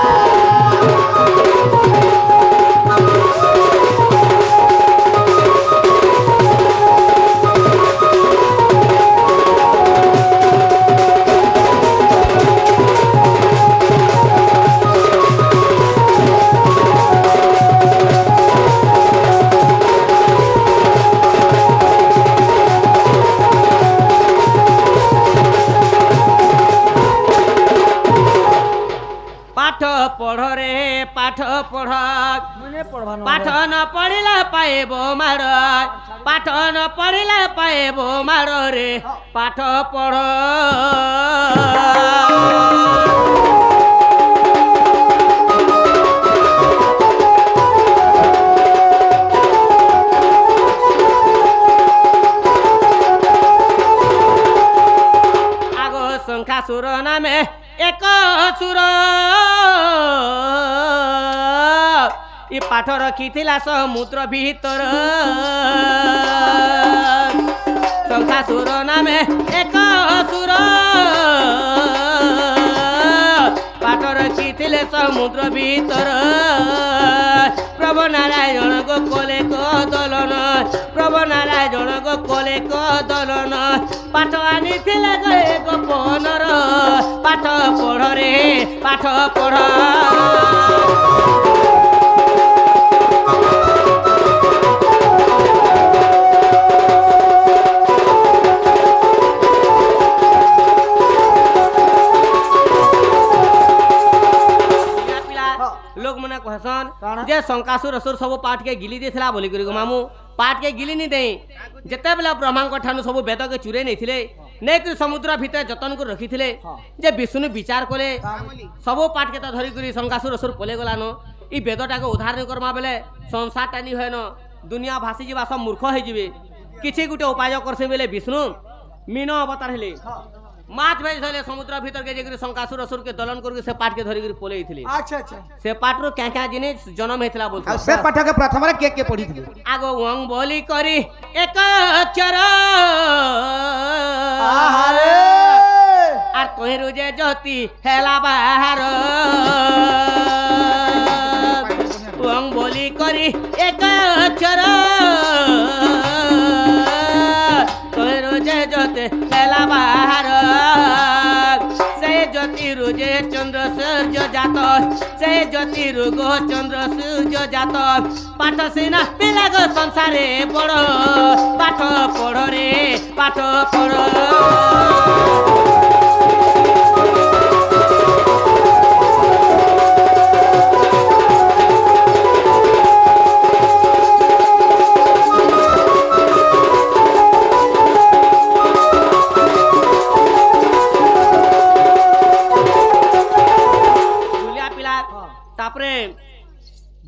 पाठ पढ़ पाठ न पढ़िला पाएबो मार पाठ न पढ़िला पाएबो मार रे पाठ पढ़ आगो संख्या सुर नामे एक सुर इ पाठ रखिथिला समुद्र भीतर शंखासुर नामे एक सुर पाठ ଆସିଥିଲେ ସମୁଦ୍ର ଭିତର ପ୍ରଭୁ ନାରାୟଣଙ୍କ କଲେ କଦଲନ ପ୍ରଭୁ ନାରାୟଣଙ୍କ କଲେ କଦଲନ ପାଠ ଆଣିଥିଲେ ଗୋପନର ପାଠ ପଢ଼ରେ ପାଠ ପଢ଼ लोग मने कहसन जे शंकासुर असुर सब पाठ के गिली देथिला बोली करी मामू पाठ के गिली नहीं दे जेते बेला ब्रह्मा को ठानु सब वेद के चुरे नहीं थिले नहीं कि समुद्र भीतर जतन को रखी थिले जे विष्णु विचार कोले सब पाठ के तो धरी करी शंकासुर असुर पले गलानो ई वेदटा के उद्धार नहीं करमा बेले संसार टानी होय न दुनिया भासी जीवा सब मूर्ख हो जिवे किछि गुटे उपाय करसे बेले विष्णु मीनो अवतार हेले माछ भेज धले समुद्र भीतर के जेकरी शंकासुर असुर के दलन करके से पाठ के धरी करी पले थिले
अच्छा अच्छा
से पाठरो क्या क्या जिनिस जन्म हेतला बोलतो
आ से पाठ के प्रथम रे के पढी थिले
आगो वंग बोली करी एक अक्षर
आहारे
आर तोहि रोजे ज्योति हेला बाहर वंग बोली करी एक अक्षर तोहि रोजे ज्योति हेला बाहर से ज्योति रुजे चंद्र सूर्य जात से ज्योति रुगो चंद्र सूर्य जात पाठ सिना पिलागो संसारे बड़ पाठ पढ़ रे पाठ पढ़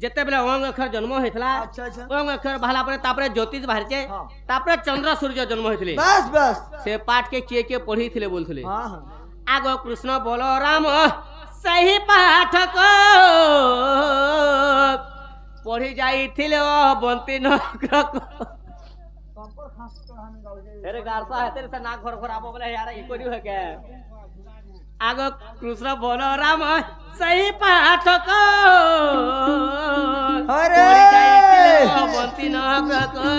जेते बेले ओंग अक्षर जन्म होइतला
अच्छा अच्छा
ओंग अक्षर बाहला परे तापरे ज्योतिष बाहरचे तापरे चंद्र सूर्य जन्म होइतले
बस बस
से पाठ के के पढ़ी थिले बोलथिले
हां हां
आगो कृष्ण बलराम सही पाठ को पढ़ी जाइथिले बंती नगर को अरे गारसा है तेरे से नाक घर घर आबो बोले यार ई कोनी हो के आगो कृष्ण बलराम सही पाठ को
अरे
बंती नगर को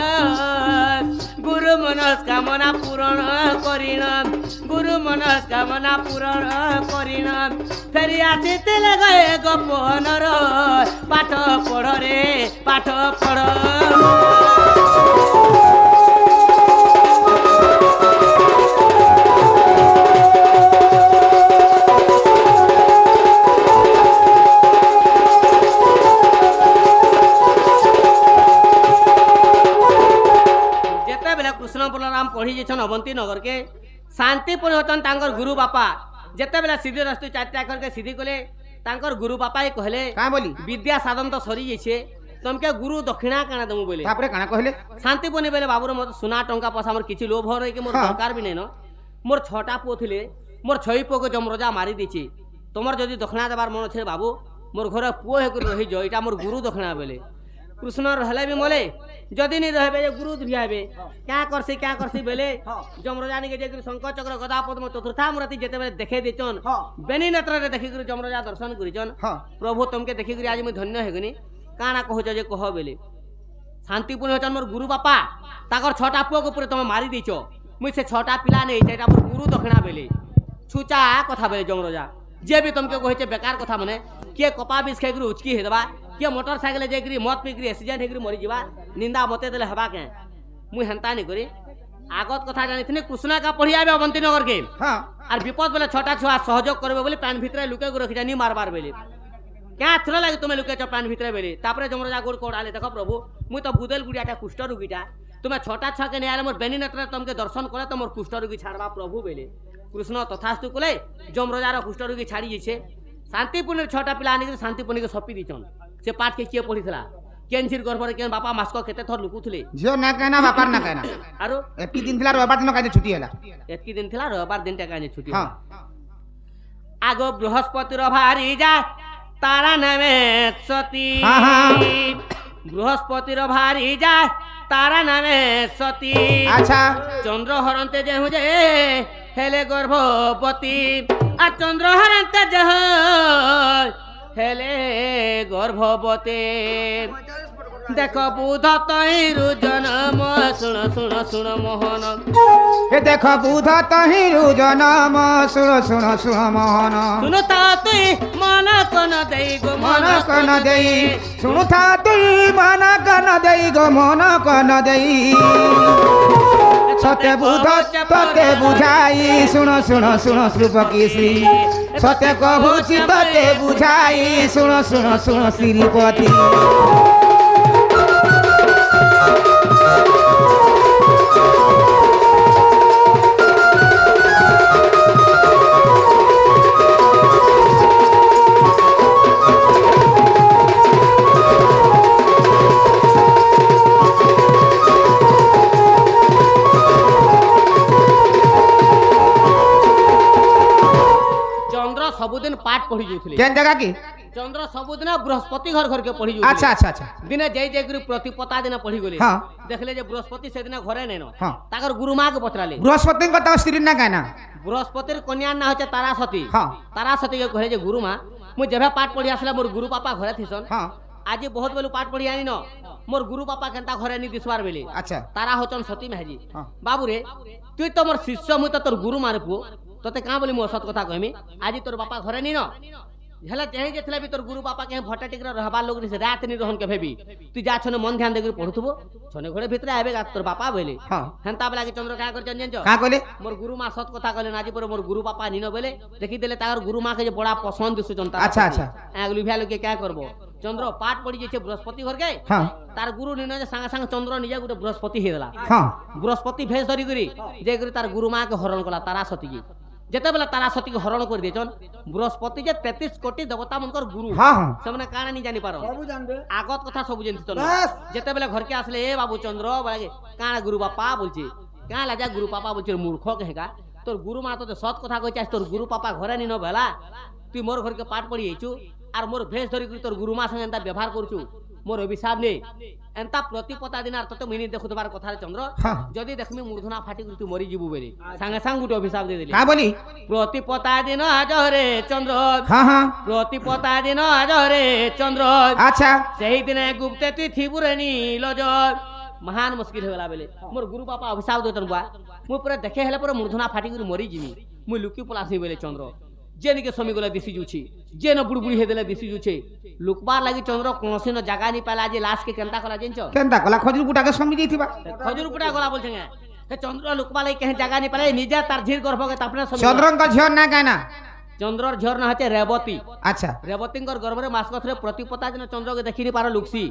गुरु मनस्कामना पूरण करिण गुरु मनस्कामना पूरण करिण फेरी आसिथिले गए गोपनर पाठ पढ़ रे पाठ पढ़ कृष्ण बलराम पढ़ी जेछन अवंती नगर के शांतिपुर होतन तांकर गुरु बापा जेते बेला सीधी रस्तु चारटा करके सीधी कोले तांकर गुरु बापा ही कहले
का बोली
विद्या साधन तो सरी जेछे तुमके गुरु दक्षिणा काना दमु बोले
तापरे काना कहले
शांतिपुर बेले बाबूर मत सुना टंका पैसा मोर किछि लोभ हो रे कि मोर दरकार भी नै न मोर छटा पो थिले मोर छई पो को जमरोजा मारी दिछि तोमर जदी दक्षिणा देबार मन छे बाबू मोर घर पुओ हे कर रही जो इटा मोर गुरु दक्षिणा बेले कृष्ण रहले भी मोले जदि नहीं रहबे जे गुरु धियाबे क्या करसी बेले जमरोजानी के जे शंख चक्र गदा पद्म चतुर्था मूर्ति जेते बेले देखे देचन बेनी नेत्र रे देखि कर जमरोजा दर्शन करिचन प्रभु तुमके देखि कर आज मैं धन्य हेगनी काना कहछ जे कह बेले शांतिपूर्ण होचन मोर गुरु बापा ताकर छटा पुओ को पूरे तुम मारी देचो मुई से छटा पिला नै एटा मोर गुरु दक्षिणा बेले छुचा कथा बेले जमरोजा जे भी तुमके कहै छे बेकार कथा माने के कपा बिस खाइ कर उचकी हे देबा किए मोटरसाइकिल जाकरी मत पिकरी एक्सीडेंट होकर मरी जावा निंदा मते देले हवा के मुई हेंता नहीं करी आगत कथा जानी थी कृष्ण का पढ़ी आबे अवंती नगर के और विपद बेले छोटा छुआ सहयोग करबे बोले पैन भितर लुके को रखि जानी मारबार बेले क्या थ्र लगे तुम्हें लुके पैन भितर बेले तापरे जमरोजा गोड़ कोड़ाले देखो प्रभु मुई तो बुदेल गुड़ियाटा कुष्ठ रोगीटा तुम्हें छोटा छुआ के नहीं आले मोर बेनी नेत्र तुमके दर्शन करे तो मोर कुष्ठ रोगी छाड़बा प्रभु बेले कृष्ण तथास्तु कले जमरोजार कुष्ठ रोगी छाड़ी जाइछे शांतिपूर्ण छटा पिला आनिक शांतिपूर्ण के सपी दीचन से पाठ के किए पढ़ीला केनसिर गर्भरे केन बापा मास्को केते थर लुकुथले
जियो ना कहना बापार ना कहना
आरो
एकी दिन थिला रविवार दिन काजे छुट्टी होला
एकी दिन थिला रविवार दिन टा काजे छुट्टी हां आगो बृहस्पति रो भारी जा तारा नामे सती
हां हां
बृहस्पति रो भारी जा तारा नामे सती अच्छा चंद्र हरंते जे हेले गर्भवती আর চন্দ্রহারান্তে যাহ হেলে গর্ভবতী দেখ বুধ তৈরু জনম শুণ শুণ শুণ মোহন
এ দেখ বুধ তহিরু জনম শুণ শুণ শুণ মোহন
শুনুতা তুই মন কোন দেই গো
মন কন দেই শুনুথা তুই মন কন দেই গো মন কন দেই সতে বুধ তোতে বুঝাই শুণ শুণ শুণ শ্রীপতি সতে কহুছি তোতে বুঝাই শুণ শুণ শুণ শ্রীপতি
চন্দ্র সবুদিন পাঠ পড়ি যাউଥିଲେ
কেন জায়গা কি
চন্দ্র সবুদিন বৃহস্পতি ঘর ঘরকে পড়ি
আচ্ছা
যাউଥିଲେ
আচ্ছা আচ্ছা
দিনে যাই যাই করে প্রতিপতা দিনে পড়ি গলে
হ্যাঁ।
দেখলে যে বৃহস্পতি সেদিন ঘরে নেন
হ্যাঁ।
তাকর গুরুমাকে পচরালে
বৃহস্পতি কথা স্ত্রীর না কেনা
বৃহস্পতির কন্যার না হচ্ছে তারাসতী
হ্যাঁ।
তারাসতীকে কহে যে গুরুমা মু যেবে পাঠ পড়ি আসলে মোর গুরু পাপা ঘরে থিসন
হ্যাঁ
আজি বহুত বেলু পাঠ পড়ি আনিন মোর গুরু পাপা কেনতা ঘরে নি দিসবার বেলে
আচ্ছা
তারা হচ্ছন সতী মেহাজি
হ্যাঁ।
বাবুরে তুই তো মোর শিষ্য মুই তো তোর গুরু মারে পুଅ তোতে কাঁ বলি মো সত কথা কহিমি আজি তোর বাপা ঘরে নি ন হেলা চাহি যে ଥିଲା ବି তোর গুরু বাপা কে ভটা টিকরা रहबार लोग से रात নি रहन के भेबी তুই যা ছনে মন ধ্যান দেকি পড়ুথবো ছনে ঘরে ভিতরে আবে তোর বাপা বলে
হ্যাঁ
হেনতা বেলা কি চন্দ্র কা করছন জানছ
কাঁ কইলে
মোর গুরু মা সত কথা কইলেন আজি পরে মোর গুরু বাপা নিন বলে দেখি দেলে তার গুরু মা কে যে বড়া পছন্দ দিছুচন তার
আচ্ছা, আচ্ছা।
আগলু ভিয়া লোকে কা করব চন্দ্র পাঠ পড়ি যেছে বৃহস্পতি ঘর কে
হ্যাঁ
তার গুরু নিন যে সাঙ্গে সাঙ্গে চন্দ্র নিজে গুটে বৃহস্পতি হয়ে গেলা
হ্যাঁ
বৃহস্পতি ভেষ ধরি করি যে করে তার গুরু মা কে হরণ কলা তারা সতী কি যেতেবেলে তারা সতী কে হরণ করে দিয়েছন বৃহস্পতি যে 33 কোটি দেবতা মনকর গুরু
হ্যাঁ হ্যাঁ
সেমানে কানা নি জানি পারো
সবু জানবে
আগত কথা সবু জানিত না
বাস।
যেতেবেলে ঘরকে আসলে এ বাবু চন্দ্র বলে কানা গুরু বাপা বলছে কাঁ লাজা গুরু পাপা বলছে মূর্খ কেহেকা তোর গুরু মা তোতে সৎ কথা কইছে তোর গুরু পাপা ঘরে নিন বেলা তুই মোর ঘরকে পাঠ পড়ি আইছু আর মোর ভেষ ধরি করে তোর গুরু মা সঙ্গে এন্তা ব্যবহার করছু মোর অভিশাপ নেই এন্তা প্রতিপতা দিন আর তোতে মিনি দেখুতবার কথা রে চন্দ্র
হ্যাঁ।
যদি দেখমি মূর্ধনা ফাটি করে তুই মরি ଯିବୁ বেলে সাঙ্গে সাঙ্গ গুটে অভিশাপ দিয়ে দিলি
কাঁ বলি
প্রতিপতা দিন আজরে চন্দ্র
হ্যাঁ হ্যাঁ
প্রতিপতা দিন আজরে চন্দ্র
আচ্ছা
সেই দিনে গুপ্তে তুই থিবুরে নীল মহান মুশকিল হয়ে গলা বেলে মোর গুরু বাপা অভিশাপ দেতন বুয়া মু পুরা দেখে হেলে পুরা মূর্ধনা ফাটি করে মরি যিমি মুই লুকি পলাসি বেলে চন্দ্র যে নিকে সমী গলা দিশি যুছি যে ন বুড় বুড়ি হেদেলে দিশি যুছে লুকবার লাগি চন্দ্র কোনসি ন জায়গা নি পালা যে লাশ কে কেনতা কলা জানছ
কেনতা কলা খজুর বুটাকে সঙ্গে যাইতিবা
খজুর পুটা গলা বলছে হে চন্দ্র লুকবা লাগি কে জায়গা নি পালা নিজে তার ঝির গর্ভকে তাপনে সমী
চন্দ্রঙ্ক ঝিওর না কেনা
চন্দ্রর ঝর না হচ্ছে রেবতী
আচ্ছা
রেবতীঙ্কর গর্ভরে মাস কথরে প্রতিপতা দিন চন্দ্রকে দেখিনি পার লুকসি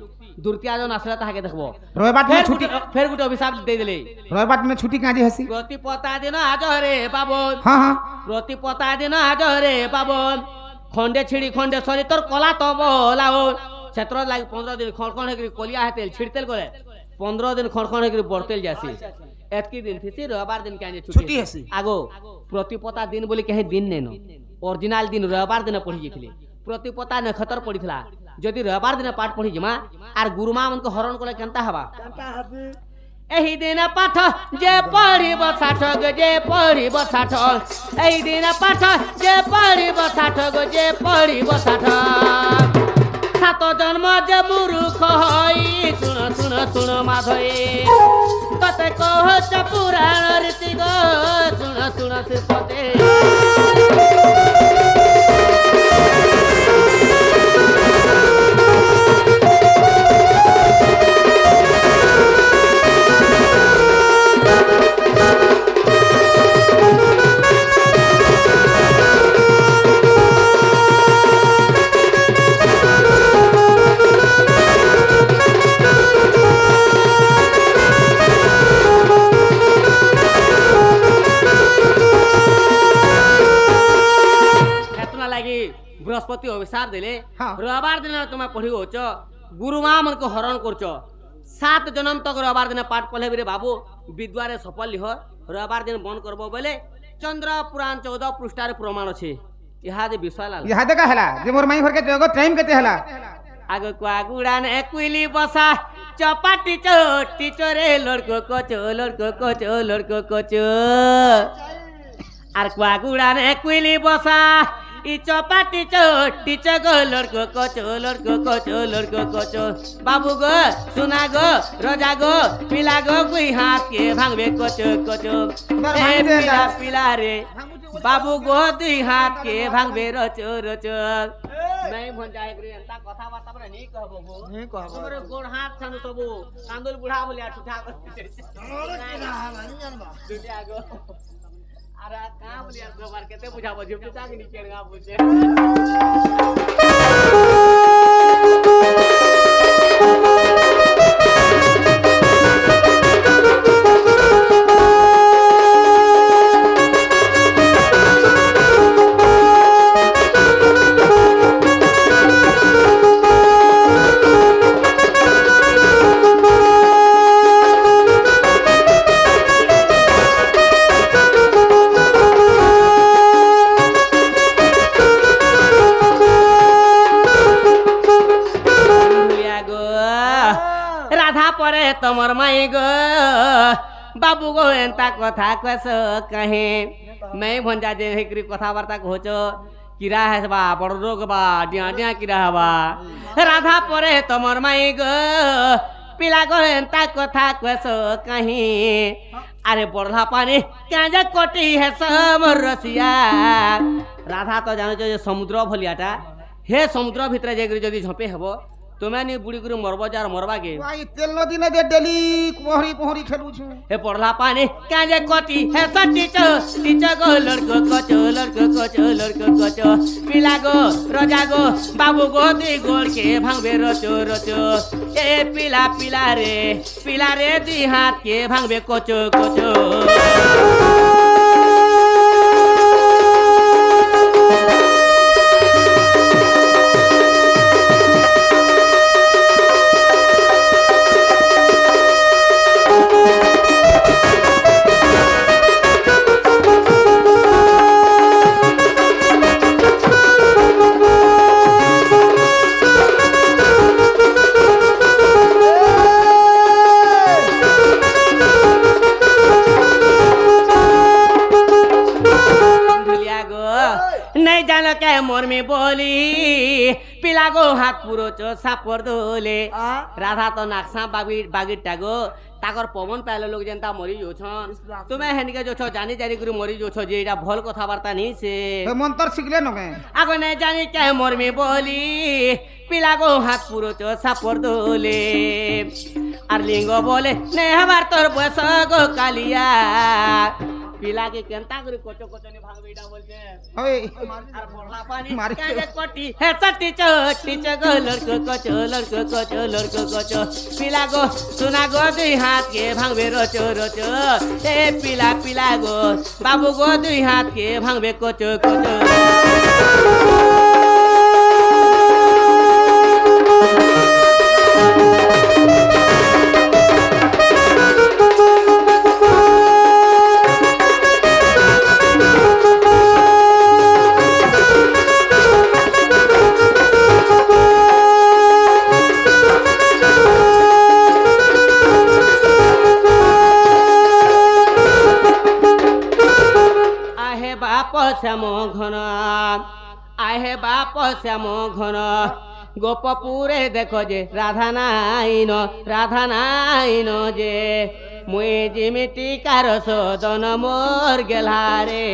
দুর্তিয়া জন আসলে তাহাকে দেখবো
রবিবার দিনে ছুটি
ফের গুটে অভিশাপ দিয়ে দিলে
রবিবার দিনে ছুটি কাঁদি হাসি
প্রতিপতা দিন আজরে পাবন
হ্যাঁ হ্যাঁ
প্রতিপতা দিন আজরে পাবন খন্ডে ছিড়ি খন্ডে সরি তোর কলা তো বলাও ক্ষেত্র লাগি 15 দিন খড়খড় হয়ে কলিয়া হেতেল ছিড়তেল করে 15 দিন খড়খড় হয়ে বর্তেল যাসি এতকি দিন থিসি রবিবার দিন কাজে
ছুটি হেসি।
আগো প্রতিপতা দিন বলি কেহে দিন নেন অরিজিনাল দিন রবিবার দিন পড়ি যাইଥିଲେ প্রতিপতা নক্ষত্র পড়িଥିଲା যদি রবিবার দিন পাঠ পড়ি জিমা আর গুরুমা মনকে হরণ কলে কেনতা হবা
কান্তা হাসি
এই দিন পাঠ যে পড়িব ষাঠক যে পড়িব ষাঠক এই দিন পাঠ যে পড়িব ষাঠক যে পড়িব ষাঠক সাত জন্ম যে মূর্খ হই শুন শুন শুন মাধই কতে কহচ পুরাণ রীতি গো শুন শুন শ্রীপতি এতনা লাগি বৃহস্পতি অভিশাপ দিলে
হ্যাঁ।
রবিবার দিন তুমি পড়িছ গুরুমা মনকে হরণ করছ 7 জনম তক রবিবার দিন পাঠ পড়লে রে বাবু বিদ্বারে সফল লিহ রবিবার দিন বন্ধ করব বলে চন্দ্র পুরাণ 14 পৃষ্ঠার প্রমাণ আছে ইহাদে বিষয় লাল
ইহাদে কা হেলা যে মোর মাই ঘরকে জগ টাইম কেতে হেলা
আগে কুয়া গুড়ান একুইলি বসা চপাটি চটি চরে লড়কো কচো লড়কো কচো লড়কো কচো আর কুয়াগুড়া নে কুইলি বসা ই চপাটি টিচ গো লড়কো কচো লড়কো কচো লড়কো কচো বাবু গো সোনা গো রোজা গো পিলা গো গুই হাত কে ভাঙবে কচো কচো এ পিলা পিলা রে বাবু গো দুই হাত কে ভাঙবে রচো রচো নাই ভঞ্জাই করে এন্তা কথা বার্তা পরে নি কহব গো
নি কহব।
তোমরে গোড় হাত ছানু সবু কান্দুল বুড়া বলিয়া ছুটা দুটি আগো আরে কা বলিয়া সবার কেতে বুঝাবো ঝুপটু চাকি নি কেড়গা বুঝে রাধা পরে তোমার মাই গো বাবু গো এন্তা কথা কস কহে मैं भंजा जे हेकरी কথা বার্তা কহছ কিরা হেসবা বড় রোগ বা ডিয়া ডিয়া কিরা হবা রাধা পরে তোমার মাই গো পিলা গো এন্তা কথা কস কহি আরে বড়লা পানি কাজে কোটি হেস মোর রসিয়া রাধা তো জানো যে সমুদ্র ভলিয়াটা হে সমুদ্র ভিতরে যাই যদি ঝপে হব তুমি নি বুড়ি করে মরব যার মরবা গে
ভাই তেল নদীনে যে ডেলি পহরি পহরি খেলুছু
হে পড়লা পানি কাজে কটি হে সটিচ টিচ গো লড়কো কচো লড়কো কচো লড়কো কচো পিলা গো রোজা গো বাবু গো দুই গোড় কে ভাঙবে রচো রচো এ পিলা পিলা রে দুই হাত কে ভাঙবে কচো কচো नहीं जानो क्या मोर में बोली पिला गो हाथ पुरो चो सापर दोले राधा तो नाक्सा बागिर टागो ताकर पवन पाइले लोग जनता मरी जो छन तुम्हें हेनिके जो छो जानी जानी करी मरी जो छो जे एटा भल कथा वार्ता नहीं से
मंत्र शिखले नगे
आगो नहीं जानी क्या मोर में बोली पिला गो हाथ पुरो चो सापर दोले আর লিঙ্গ বলে নে হবার তোর বয়স গো কালিয়া পিলাকে কেনতা করে কচো কচো নি ভাঙবে এটা বলছে
ওই
আর বড়লা পানি
মারি
কাজে কোটি হে চটি চটি গো লড়কো কচো লড়কো কচো লড়কো কচো পিলা গো সোনা গো দুই হাত কে ভাঙবে রচো রচো এ পিলা গো বাবু গো দুই হাত কে ভাঙবে কচো কচো শ্যাম ঘন আহে বাপ শ্যাম ঘন গোপপুরে দেখো যে রাধা নাইন যে মুই জিমিটি কার সদন মোর গেলারে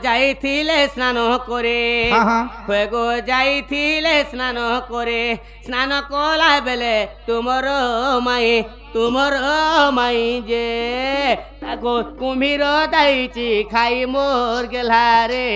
যাইছিলে স্নান করে গো যাইছিলে স্নান করে স্নান কলা বেলে তোমার মাই যে তাকো কুম্ভীর দাইছি খাই মোর গেলারে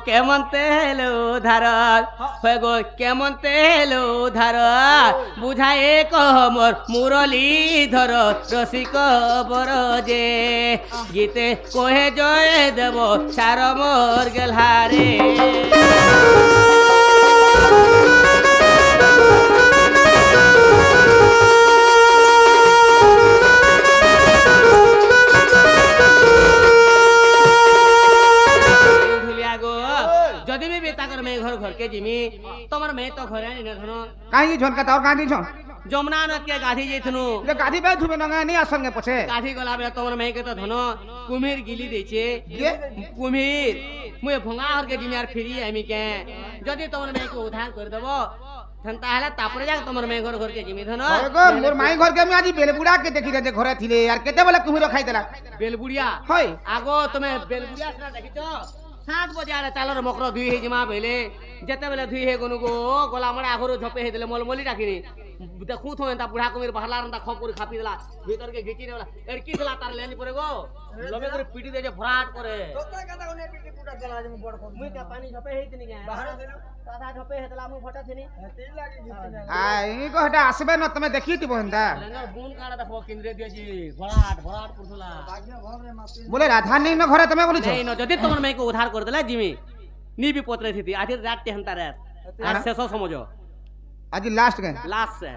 কেমন তেলো ধার হয়ে গো কেমন তেল ধার বুঝায়ে কহ মোর মুরলি ধর রসিক বর যে গীতে কহে জয় দেব সার মোর গেলহারে যদি বি তাকর মেয়ে ঘর ঘরকে জিমি তোমার মেয়ে তো ঘরে আনি না ধন
কাহি ঝনকা তার কাহি ঝন
যমুনা নদকে গাধি যাইথনু
যে গাধি বে ধুবে না নি আসঙ্গে পছে
গাধি গলা বেলা তোমার মেয়েকে তো ধন কুমির গিলি দিয়েছে
কে
কুমির মুই ভঙ্গা হরকে জিমি আর ফিরি আমি কে যদি তোমার মেয়েকে উদ্ধার করে দেব তাহলে তারপরে যাক তোমার মেয়ে ঘর ঘরকে জিমি ধন
গো মোর মাই ঘরকে আমি আজি বেলবুড়া কে দেখি যে ঘরে থিলে আর কেতে বলে কুমির খাই দেলা
বেলবুড়িয়া
হয়
আগো তুমি বেলবুড়িয়া সেটা দেখিছ 7 বজে আরে চালর মকর ধুই হে জিমা বেলে যেতেবেলে ধুই হে গনু গো গলা মরে আঘরু ঝপে হে দিলে মলমলি রাখিনি দেখু থো এন্তা বুড়া কুমির বাহলা এন্তা খপুরি খাপি দেলা ভিতরকে ঘিচি নেলা এড়কি দিলা তার লেনি পরে গো লবে করে পিটি দে যে ভরাট করে মুই তে পানি ঝপে হে তিনি কে সাদা ঝপে হে দিলা মুই ভটা থিনি
আই গো হটা আসবে না তুমি দেখি দিব হেন্দা
লেঙ্গা বুন কাড়া দেখো কেন্দ্রে দিয়েছি ভরাট ভরাট করছলা
বলে রাধা নেই না ঘরে তুমি বলিছ
নেই ন যদি তোমার মেয়েকে উদ্ধার করে দিলা জিমি নিবি পত্রে থিতি আজ রাত টেহন্তা রাত আর শেষ সমঝো
আজি লাস্ট গে
লাস্ট সে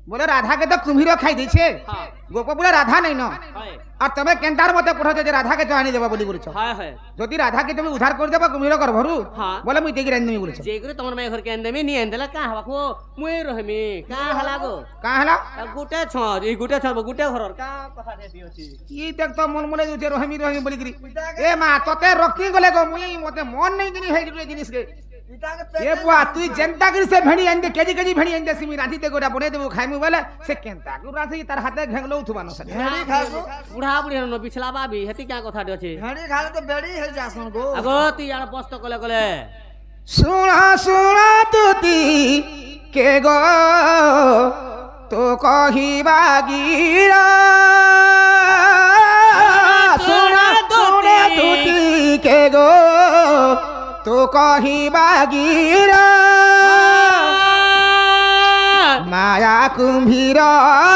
বলে রাধা কে তো কুমির খাই দিছে
হ্যাঁ
গোপ বলে রাধা নেই না
হয়
আর তুমি কেন্টার মতে পঠাছো যে রাধা কে তো আনি দেবা বলি বলিছ
হয় হয়
যদি রাধা কে তুমি উদ্ধার করে দেবা কুমির গর্ভরু
হ্যাঁ
বলে মুই দেখি রান্ধি বলিছ
যে করে তোমার মেয়ে ঘরকে এনে নি এনদেলা কা হবা কো মুই রহমি কা হলা গো
কা হলা
গুটে ছর এই গুটে ছর গুটে ঘরর কা কথা দে দিওছি
ই দেখ তো মন মনে যে রহমি রহমি বলি গরি এ মা তোতে রক্তি গলে গো মুই মতে মন নাই জিনি হেই জিনি জিনিস কে এ বুয়া তুই জেনতা করি সে ভেড়ি আনতে কেজি কেজি ভেড়ি আনতে সিমি রাধি তে গোটা বনে দেবো খাইমু বলে সে কেনতা কু রাধি তার হাতে ঘেংলো উঠবানো সে
বুড়া বুড়ি ন বিছলা বাবি হেতি কা কথা দিওছি
হেড়ি খালে তো বেড়ি হয়ে যাসন গো
আগো তুই আর পস্ত কলে কলে
শুনা শুনা তুতি কে গো তো কহিবা গিরা শুনা শুনা তুতি কে গো তো কহিবা গিরা মায়া কুম্ভীর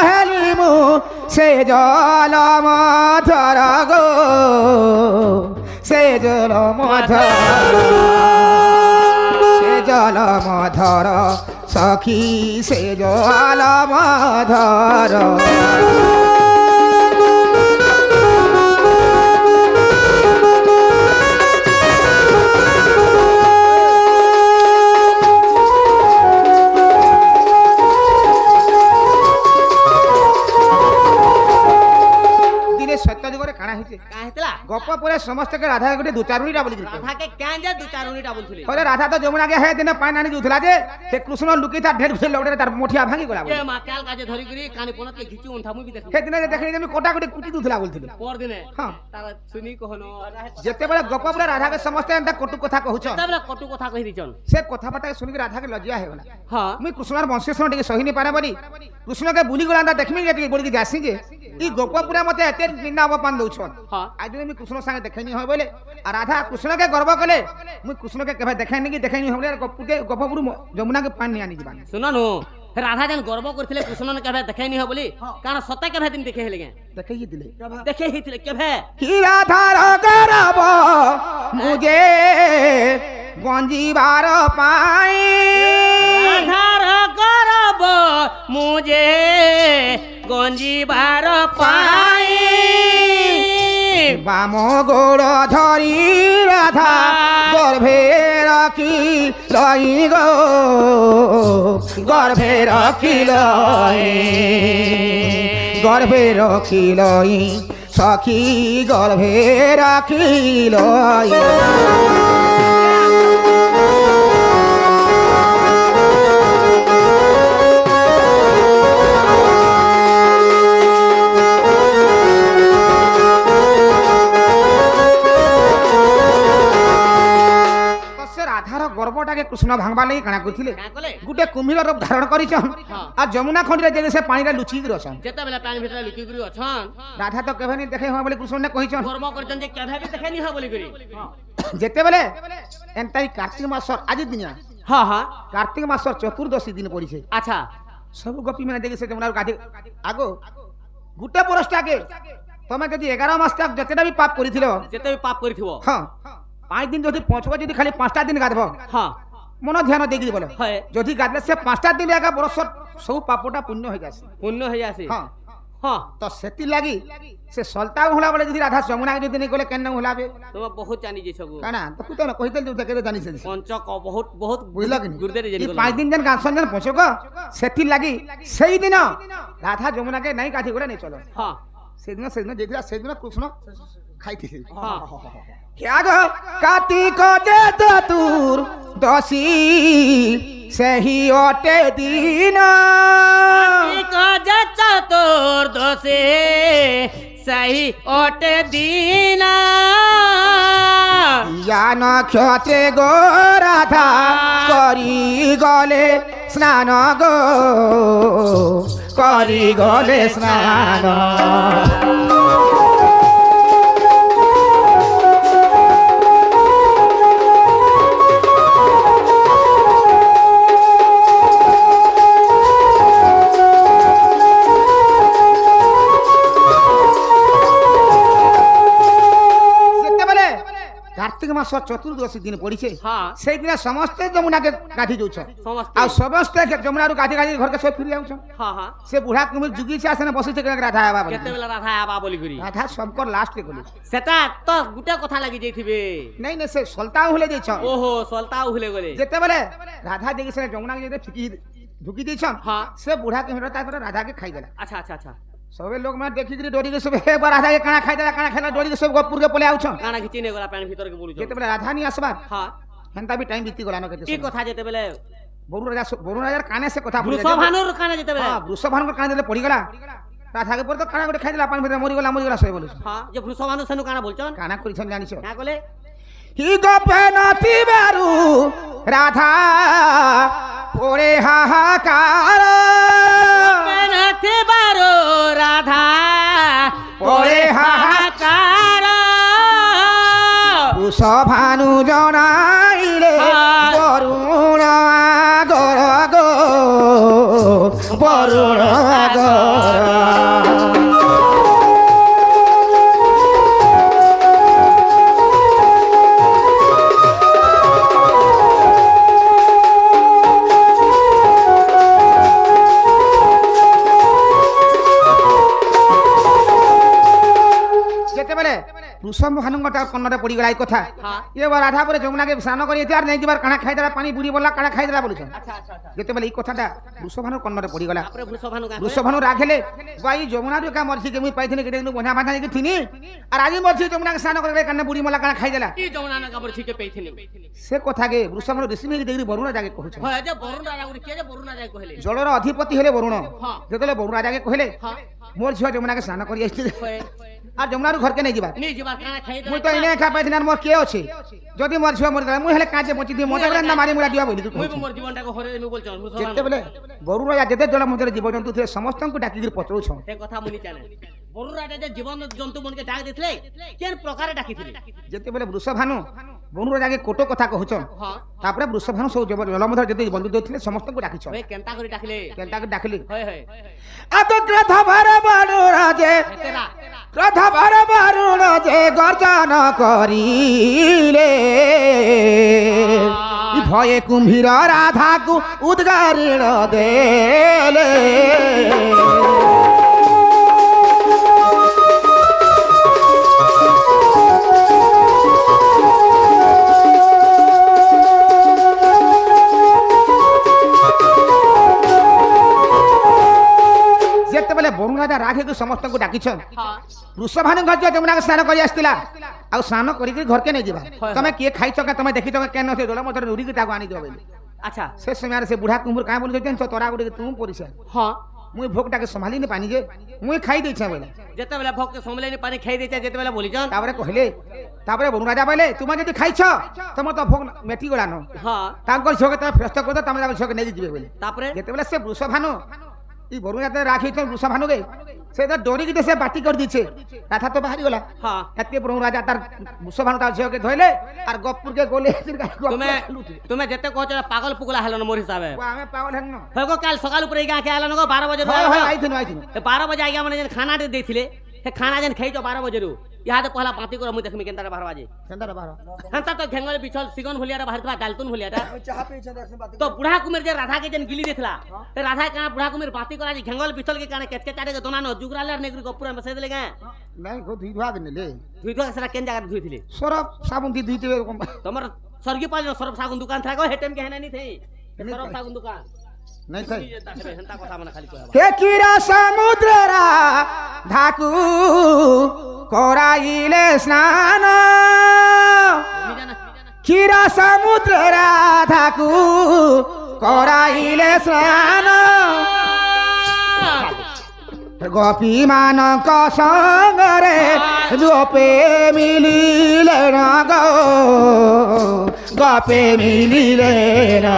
হেলিমু সে জল মধর গো সে জল মধর সে জল মধর সখী সে জল মধর সত্য যুগরে কাଣା হইছে
কা হেতলা
গপ পরে সমস্তকে রাধা গোটে দু চারুনিটা বলি
রাধাকে কেন যে দু চার উনিটা বলছিলি
হলে রাধা তো যমুনা গে হে দিনে পানি আনি দিউথলা যে সে কৃষ্ণ লুকি তার ঢের ফেল লড়ে তার মুঠিয়া ভাঙি গলা
এ মা কাল কাজে ধরি করি কানি পনতে ঘিচি উন থামু বি দেখি
হে দিনে দেখি আমি কোটা কোটি কুটি দিউথলা বলছিল
পর দিনে
হ্যাঁ
তার শুনি কহনো
যেতেবেলে গপ পরে রাধাকে সমস্তে এন্তা কটু কথা কহুছ
তাবলে কটু কথা কহি দিছন
সে কথা পাতা শুনি রাধাকে লজ্জা হে গলা
হ্যাঁ
মুই কৃষ্ণর বংশেষণ টিকে সহিনি পারে বলি কৃষ্ণকে বুলি গলা তা দেখমি যে টিকে বলি যাসি যে ই গোপপুরা মতে এতে নিন্দা অপমান দউছন
হ্যাঁ
আজ আমি কৃষ্ণ সঙ্গে দেখাইনি হয় বলে আর রাধা কৃষ্ণকে গর্ব কলে মুই কৃষ্ণকে কেবে দেখাইনি কি দেখাইনি হবে আর গপপুর যমুনাকে পানি আনি দিবানি
শুননু রাধা যেন গর্ব করছিলে কৃষ্ণ কেবে দেখাইনি হয় বলি কারণ সত্য কেবে দিন দেখে হেলে
দেখাই দিলে
দেখে হিতলে কেবে
কি রাধার গর্ব মুঝে গঞ্জিবার পাই
রাধার গর্ব মুঝে গঞ্জিবার পাই
বাম গোড় ধরি রাধা গর্ভে রাখি লই গো গর্ভে রাখি লই গর্ভে রাখি লই সখী গর্ভে রাখি লই রাধার গর্বটাকে কৃষ্ণ ভাঙবা লাগি কাଣା কইছিলে
কাঁ কলে
গুটে কুম্ভীর রূপ ধারণ করিছন
হ্যাঁ।
আর যমুনা খন্ডিরে যে সে পানিটা লুচিকি অছন
যেতেবেলে পানি ভিতরে লুকি করি অছন
রাধা তো কেবে নি দেখে হয় বলে কৃষ্ণ কইছন
কর্ম করছন যে কেভে বি দেখে নি হয় বলি করি
যেতেবেলে এন্তাই কার্তিক মাসর আজি দিনিয়া
হ্যাঁ হ্যাঁ
কার্তিক মাসর চতুর্দশী দিন পড়িছে
আচ্ছা
সব গোপী মানে দেখি সে যমুনার গাধি আগো গুটে বরসটাকে তুমি যদি 11 মাস তক যেতেটা বি পাপ করিছিল
যেতে বি পাপ করিথিব
হ্যাঁ 5 দিন যদি পৌঁছব যদি খালি 5টা দিন গাধব
হ্যাঁ
মন ধ্যান দেখি বলে
হয়
যদি গাধলে সে 5টা দিন একা বরসর সব পাপটা পুণ্য হয়ে যাচ্ছে
পুণ্য হয়ে আসে
হ্যাঁ
হ্যাঁ
তো সেতি লাগি সে সলতা হলা বলে যদি রাধা যমুনা যদি নি গলে কেন হলাবে
তোমার বহুত জানি যে সবু
কানা তো কুতো না কইতে দিউ থেকে জানিছে
পঞ্চক বহুত বহুত
বুঝলা কি
গুরুদেব জানি
এই 5 দিন যেন গাছন যেন পৌঁছক সেতি লাগি সেই দিন রাধা যমুনাকে নাই কাঠি করে নেই চলো
হ্যাঁ
সেদিন যেদিন সেদিন কৃষ্ণ খাইতে
হ্যাঁ
কার্তিক যে চতুর দশী সেই অটে দিন
চতুর্দশে সেই ওটে দিন
জ্ঞান ক্ষতে গো রাধা করি গলে স্নান গো করি গলে স্নান কার্তিক মাস চতুর্দশী দিন পড়িছে
হ্যাঁ
সেই দিনে সমস্তে যমুনাকে গাধি যাউছ
সমস্ত
আর সমস্তে যমুনারু গাধি গাধি ঘরকে সব ফিরি যাউছ
হ্যাঁ হ্যাঁ
সে বুঢ়া কুমির যুগিছে আসে না বসিছে রাধা আবা বলি
কেতেবেলা রাধা আবা বলি করি
রাধা সবকর লাস্ট রে গলি
সেটা তো গুটে কথা লাগি যাইথিবে
নাই নাই সে সলতা হলে যাইছ
ওহো সলতাও হলে গলে
যেতেবেলে রাধা দেখিছে যমুনাকে যদি ফিকি ঢুকি দিছ
হ্যাঁ
সে বুঢ়া কুমির তারপরে রাধাকে খাই দেলা
আচ্ছা আচ্ছা আচ্ছা
সবে লোক মানে দেখি ডরি গে সব হে রাধাকে কানা খাই দেলা কানা খাইলা ডরি গে সব গপুর কে পলে আউছ
কানা ঘিচি নে গলা পানি ভিতরকে বলুছ
যেতেবেলে রাধা নি আসবার
হ্যাঁ
হেনতা বি টাইম বিতি গলা ন কেতে
কি কথা যেতেবেলে
বরু রাজার কানে সে কথা বলে
বৃষভানুর কানা যেতেবেলে
হ্যাঁ বৃষভানুর কানে দিলে পড়ি গলা রাধাকে পরে তো কানা গোটে খাই দেলা পানি ভিতরে মরি গলা সই বলছ
হ্যাঁ যে বৃষভানু সেনু কানা বলছন
কানা করিছন জানিছ
হ্যাঁ গলে
হি গপে নথিবারু রাধা পরে হাহাকার
পেনথে বারো রাধা
পরে হাহাকার বৃষভানু জনাইলে বরুণ আগর গো বরুণ আগর বৃষভ ভানুঙ্গটা কন্নরে পড়ি গলা এই কথা
হ্যাঁ
এবার রাধা পরে যমুনাকে স্নান করি আর নেই দিবার কানা খাই দেলা পানি বুড়ি বললা কানা খাই দেলা বলেছ
আচ্ছা আচ্ছা আচ্ছা
যেতেবেলে এই কথাটা বৃষভানুর কন্নরে পড়ি গলা
তারপরে বৃষভানু কানা
বৃষভানু রাখলে গাই যমুনার কা মরছি কেমি পাইছিনি কেটে বন্ধা বাঁধা কি থিনি আর আজি মরছি যমুনাকে স্নান করে কানা বুড়ি মলা কানা খাই দেলা
কি যমুনা না কাপড় ছিকে পেইছিনি
সে কথাকে বৃষভানু ঋষিমি দেখি বরুণ রাজাকে কହୁছ
হয় যে বরুণ রাজা গুলি কে যে বরুণ রাজা কহিলে
জলর অধিপতি হেলে বরুণ
হ্যাঁ
যেতলে বরুণ রাজাকে কহিলে
হ্যাঁ
মোর ঝিও যমুনাকে স্নান করি আসছি
হয়
আর যমুনার ঘরকে নেই যাবা
নি যিবার কানা খাই
মুই তো ইনে খা পাইছিনা মোর কে আছে যদি মোর ঝিও মরি গলা মুই হেলে কাজে পচি দি মতে না মারি মুরা দিবা বলি
মুই মোর জীবনটাকে হরে দেমি বলছন বৃষভানু
যেতেবেলে বরুণ রাজা যেতে জল মধ্যে জীবজন্তু ଥିଲେ ସମସ୍ତଙ୍କୁ ଡାକିକିରି ପଚାରୁଛ
ସେ କଥା ମୁନି ଚାଲେ ବରୁଣ ରାଜା ଯେ ଜୀବନ ଜନ୍ତୁ ମନକେ ଡାକ ଦେଇଥିଲେ କେନ୍ ପ୍ରକାରେ ଡାକିଥିଲେ
ଯେତେବେଳେ ବୃଷଭାନୁ ବରୁଣ ରାଜାକେ କୋଟ କଥା କହୁଛ
ହଁ
ତାପରେ ବୃଷଭାନୁ ସବୁ ଜଳ ମଧ୍ୟରେ ଯେତେ ବନ୍ଧୁ ଥିଲେ ସମସ୍ତଙ୍କୁ ଡାକିଛ
ହଏ କେନ୍ତା କରି ଡାକିଲେ
କେନ୍ତାକୁ ଡାକିଲି
ହଏ ହଏ
ଆତ କ୍ରୋଧ ଭର ବରୁଣ ରାଜେ
ତେରା
କ୍ରୋଧ ଭର ବରୁଣ ଯେ ଗର୍ଜନ କରିଲେ ভয়ে কুম্ভীর রাধাকু উদ্গারিণ দেলে যেতেবেলে বরুণ রাজা রাঘেকু সমস্তଙ୍କୁ ডাকিছন
ହଁ
বৃষভানু গজ যমুনাকে স্নান କରି আসতিলা ଆଉ ସ୍ନାନ କରିକି ଘରକେ ନେଇ ଯିବା ତମେ କିଏ ଖାଇଛ କେ ତମେ ଦେଖିଛ କେ କେନ ସେ ଜଳ ମଧ୍ୟରେ নুরিକି ତାକୁ ଆଣି ଦିଅ ବୋଲି
ଆଚ୍ଛା
ସେ ସମୟରେ ସେ ବୁଢା କୁମ୍ଭୀର କାଁ ବୋଲି ଜାଣିଛ ତରା ଗୋଟେ ତୁ ପରିସା
ହଁ
মুই ভোকটাকে সম্ভালি নি পানি যে মুই খাই ଦେଇଛେ বলে
যেতেবেলে ভক্ত সম্মেলনী পানি খাই দিয়েছে যেতেবেলে বলিছন
তারপরে কহিলে তারপরে বনু রাজা বলে তুমি যদি খাইছ তোমার তো ভোগ মেটি গলানো
হ্যাঁ
তাঙ্কর ঝোকে তুমি ফেরস্ত করে দাও তুমি তাঙ্কর ঝোকে নেই ଯିବେ বলে
তারপরে
যেতেবেলে সে বৃষভানু ই বনু রাজা রাখিছ বৃষভানুকে সে তো ডরিকি সে বাতি করে দিছে রাধা তো বাহারি গলা
হ্যাঁ
এতে বনু রাজা তার বৃষভানু তার ঝোকে ধইলে আর গপুরকে গলে
তুমি তুমি যেতে কহছ পাগল পুগলা হেলন মোর হিসাবে
আমি পাগল হেন
হয় গো কাল সকাল উপরে গাঁ খেয়ে আলো 12 বাজে
হয় হয় আইথিনু আইথিনু
12 বাজে আগে মানে যেন খানাটি ଦେଇଥିଲେ he খানা যেন খাইছো 12 বাজেরু ইহাতে পহলা পাতি করে মুই দেখমি কেনটা 12 বাজে
সেন্টার বারো
হেনতা তো ঘেঙ্গল বিছল সিগন ভলিয়াটা বাহারতবা ডালতুন ভলিয়াটা
চাহা পেয়েছে দেখছেন বাতি
তো বুড়া কুমির যে রাধা কে যেন গিলি দিতলা তে রাধা কানা বুড়া কুমির বাতি করা যে ঘেঙ্গল বিছল के काने केचके चाटे के दोनानो जुगराले नेगरी गपुरा बसे देले गां
নাই গো ধুই ধোয়া দিলে
ধুই ধুই সেটা কেন জায়গা ধুইছিলে
সরফ সাবুন দি ধুইতে
তোমার স্বর্গী পাল সরব সাগুন দোকান থাকো হেটেম के हेना नी थे সরব সাগুন দোকান
নাই তাই
হেনতা কথা মানে খালি কইবা
হে কিরা সমুদ্রেরা ধাকু করাইলে স্নান
নি জানা
ক্ষীরা সমুদ্রেরা ধাকু করাইলে স্নান গোপী মানক সঙ্গরে গোপে মিলিলে না গো গোপে মিলিলে না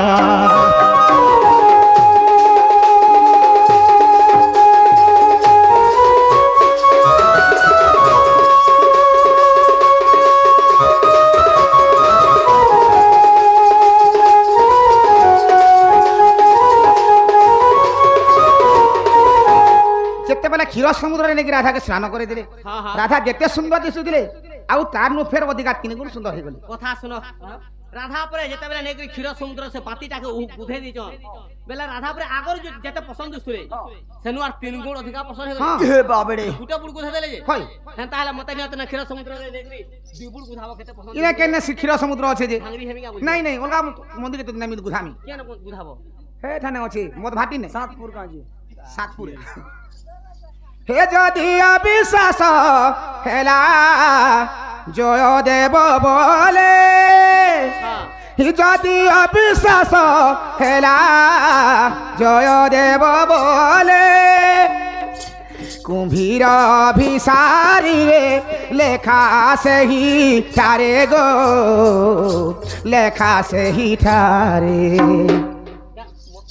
যেতেবেলে ক্ষীর সমুদ্রে নাকি রাধাকে স্নান করে দিলে
হ্যাঁ হ্যাঁ
রাধা যেতে সুন্দর দিশুଥିଲେ ଆଉ তার নু ফের অধিকা 3 গুণ সুন্দর হয়ে গেল
কথা শুনো রাধা পরে যেতেবেলে নেগরি ক্ষীর সমুদ্র সে পাতিটাকে বুঝে দিছ বেলা রাধা পরে আগর যেতে পছন্দ দিছুরে সেনু আর 3 গুণ অধিকা পছন্দ হয়ে
হ্যাঁ
গেল
হে বাবড়ে
গুটা বুড় গুধা দেলে যে
হয়
হেন তাহলে মতে নিয়ত না ক্ষীর সমুদ্র নেগরি দুই বুড় গুধাবো কেতে পছন্দ
ইনে কেন ক্ষীর সমুদ্র আছে যে
ভাঙরি হেমিকা বুঝ
নাই নাই অলগা মন্দিরে তো নামি গুধামি
কেন গুধাবো
হে ঠানে আছে মদ ভাটি নে
সাতপুর কাজে
সাতপুরে হে যদি অবিশ্বাস হেলা জয় দেব বলে
হ্যাঁ
হি যদি অবিশ্বাস হেলা জয় দেব বলে কুম্ভীর ভিসারিরে লেখা সেহি ঠারে গো লেখা সেহি ঠারে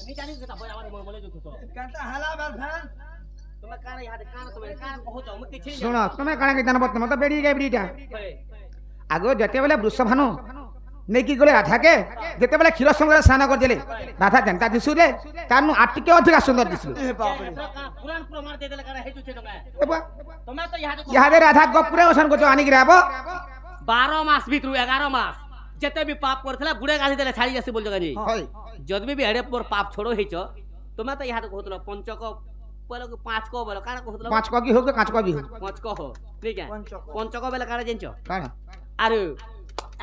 নি জানি যেটা বই আমার মনে যুক্ত তো
কান্তা হালা বাল ফ্যান
তুমি কানে ইহাতে কানে তুমি কানে কহছ আমি কিছু
শুণ তুমি কাଣା কি জানব তুমি তো বেড়ি গাই বেড়িটা আগে যেতেবেলে বৃষভানু নেকি গলে রাধাকে যেতেবেলে ক্ষীর সমুদ্রে স্নান করদেলে রাধা যেনতা দিশুলে তার নু আর টিকে অধিকা সুন্দর দিশুলে
হে বাবড়ে
পুরাণ প্রমাণ দে দেলে কানে হেতুছে তুমি
এবা
তুমি তো ইহাতে
ইহাদে রাধা গপুরে ওসান করছো আনিকি রাব
12 মাস ভিতরু 11 মাস যেতে বি পাপ করথলা বুড়ে গাধি দেলে ছাড়ি যাসি বলছো কানি
হয়
যদবি বি হেডে পর পাপ ছড়ো হইছ তুমি তো ইহাতে কহতলো পঞ্চক বলো কি 5 ক বলো কানা কহতলো
5 কগি হোক 5 কগি হোক
5 ক হো ঠিক আছে
পঞ্চক।
পঞ্চক বেলে কানা জানছো
কাଣା
আরে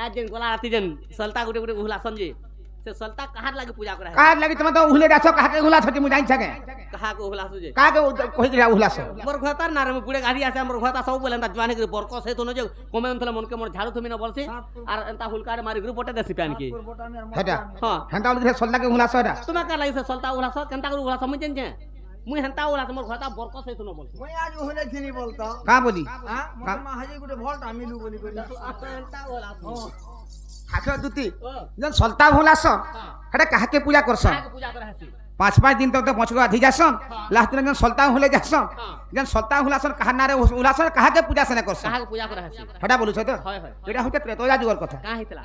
একদিন গলা রাতি যেন সলতা গুটে গুটে উহলা সমঝে সে সলতা কাহার লাগে পূজা করা
কার লাগি তুমি তো উহলে যাছো কাকে উহলা ছটি মু জানি থাকে
কাহা কো উহলা সুজে
কাকে কই গিরা উহলাছ
মোর ঘতার না রে বুড়ে গাধি আছে মোর ঘতা সব বলে না জवानी করে বরক সে তো নজে কমে অন্তলে মনকে মোর ঝাড়ু তুমি না বলছি আর এন্তা হুলকারে মারি গুরু পটে দেছি প্যান কি
বটামি আর
হেটা
হ্যাঁ
হেন্তা উলগে সল্লাকে উহলাছ এটা
তুমি কার লাগি সে সলতা উহলা সব কেনতা করে উহলা সমঝ জেন মুই হেনতা উহলা মোর ঘতা বরক সে তো ন বলছি
মই আজ হলে চিনি বলতো
কা বলি
হ্যাঁ মত মা হাজি গুটে ভল্ট আমিলু বলি করি
হেনতা উহলা
হাতে দুতি
ও
যেন সল্তা উহলাছ হেটা কাহাকে পূজা করছ
কাকে পূজা করা হাসি
5 দিন তো পঞ্চ আধি যাসন লাস্ট দিন যেন সল্তা উহলে যাসন
হ্যাঁ
যেন সল্তা উহলাছন কাহার নারে উহলাছন কাহাকে পূজা সেনে করছ
কাহাকে পূজা করা হাসি
হেটা বলুছ তো
হয় হয়
এটা হচ্ছে ত্রেতয়া যুগর কথা
কা হিতলা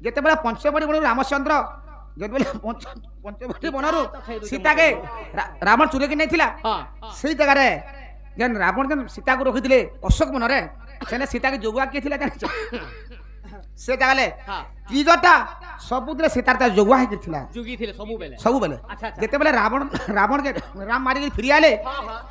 যেতেবেলে পঞ্চবটি বন রামচন্দ্র যেতেবেলে পঞ্চবটি বনরু সীতাকে রাবণ চুরেকি নেইছিলা
হ্যাঁ
সেই জায়গায় যেন রাবণ যেন সীতাকে রখিলে অশোক বনরে সেনে সীতাকে যোগুয়া কিয়ে ଥିଲା জানিছ সে জায়গালে
হ্যাঁ
ত্রিজটা ସବୁଥିରେ ସୀତାର ତା ଯୋଗୁଆ ହେଇକି ଥିଲା
যুগি থিলে ସବୁবেলে
ସବୁବେଳେ
আচ্ছা আচ্ছা
ଯେତେବେଳେ ରାବଣକେ ରାମ ମାରିକି ଫିରି ଆଇଲେ
হ্যাঁ হ্যাঁ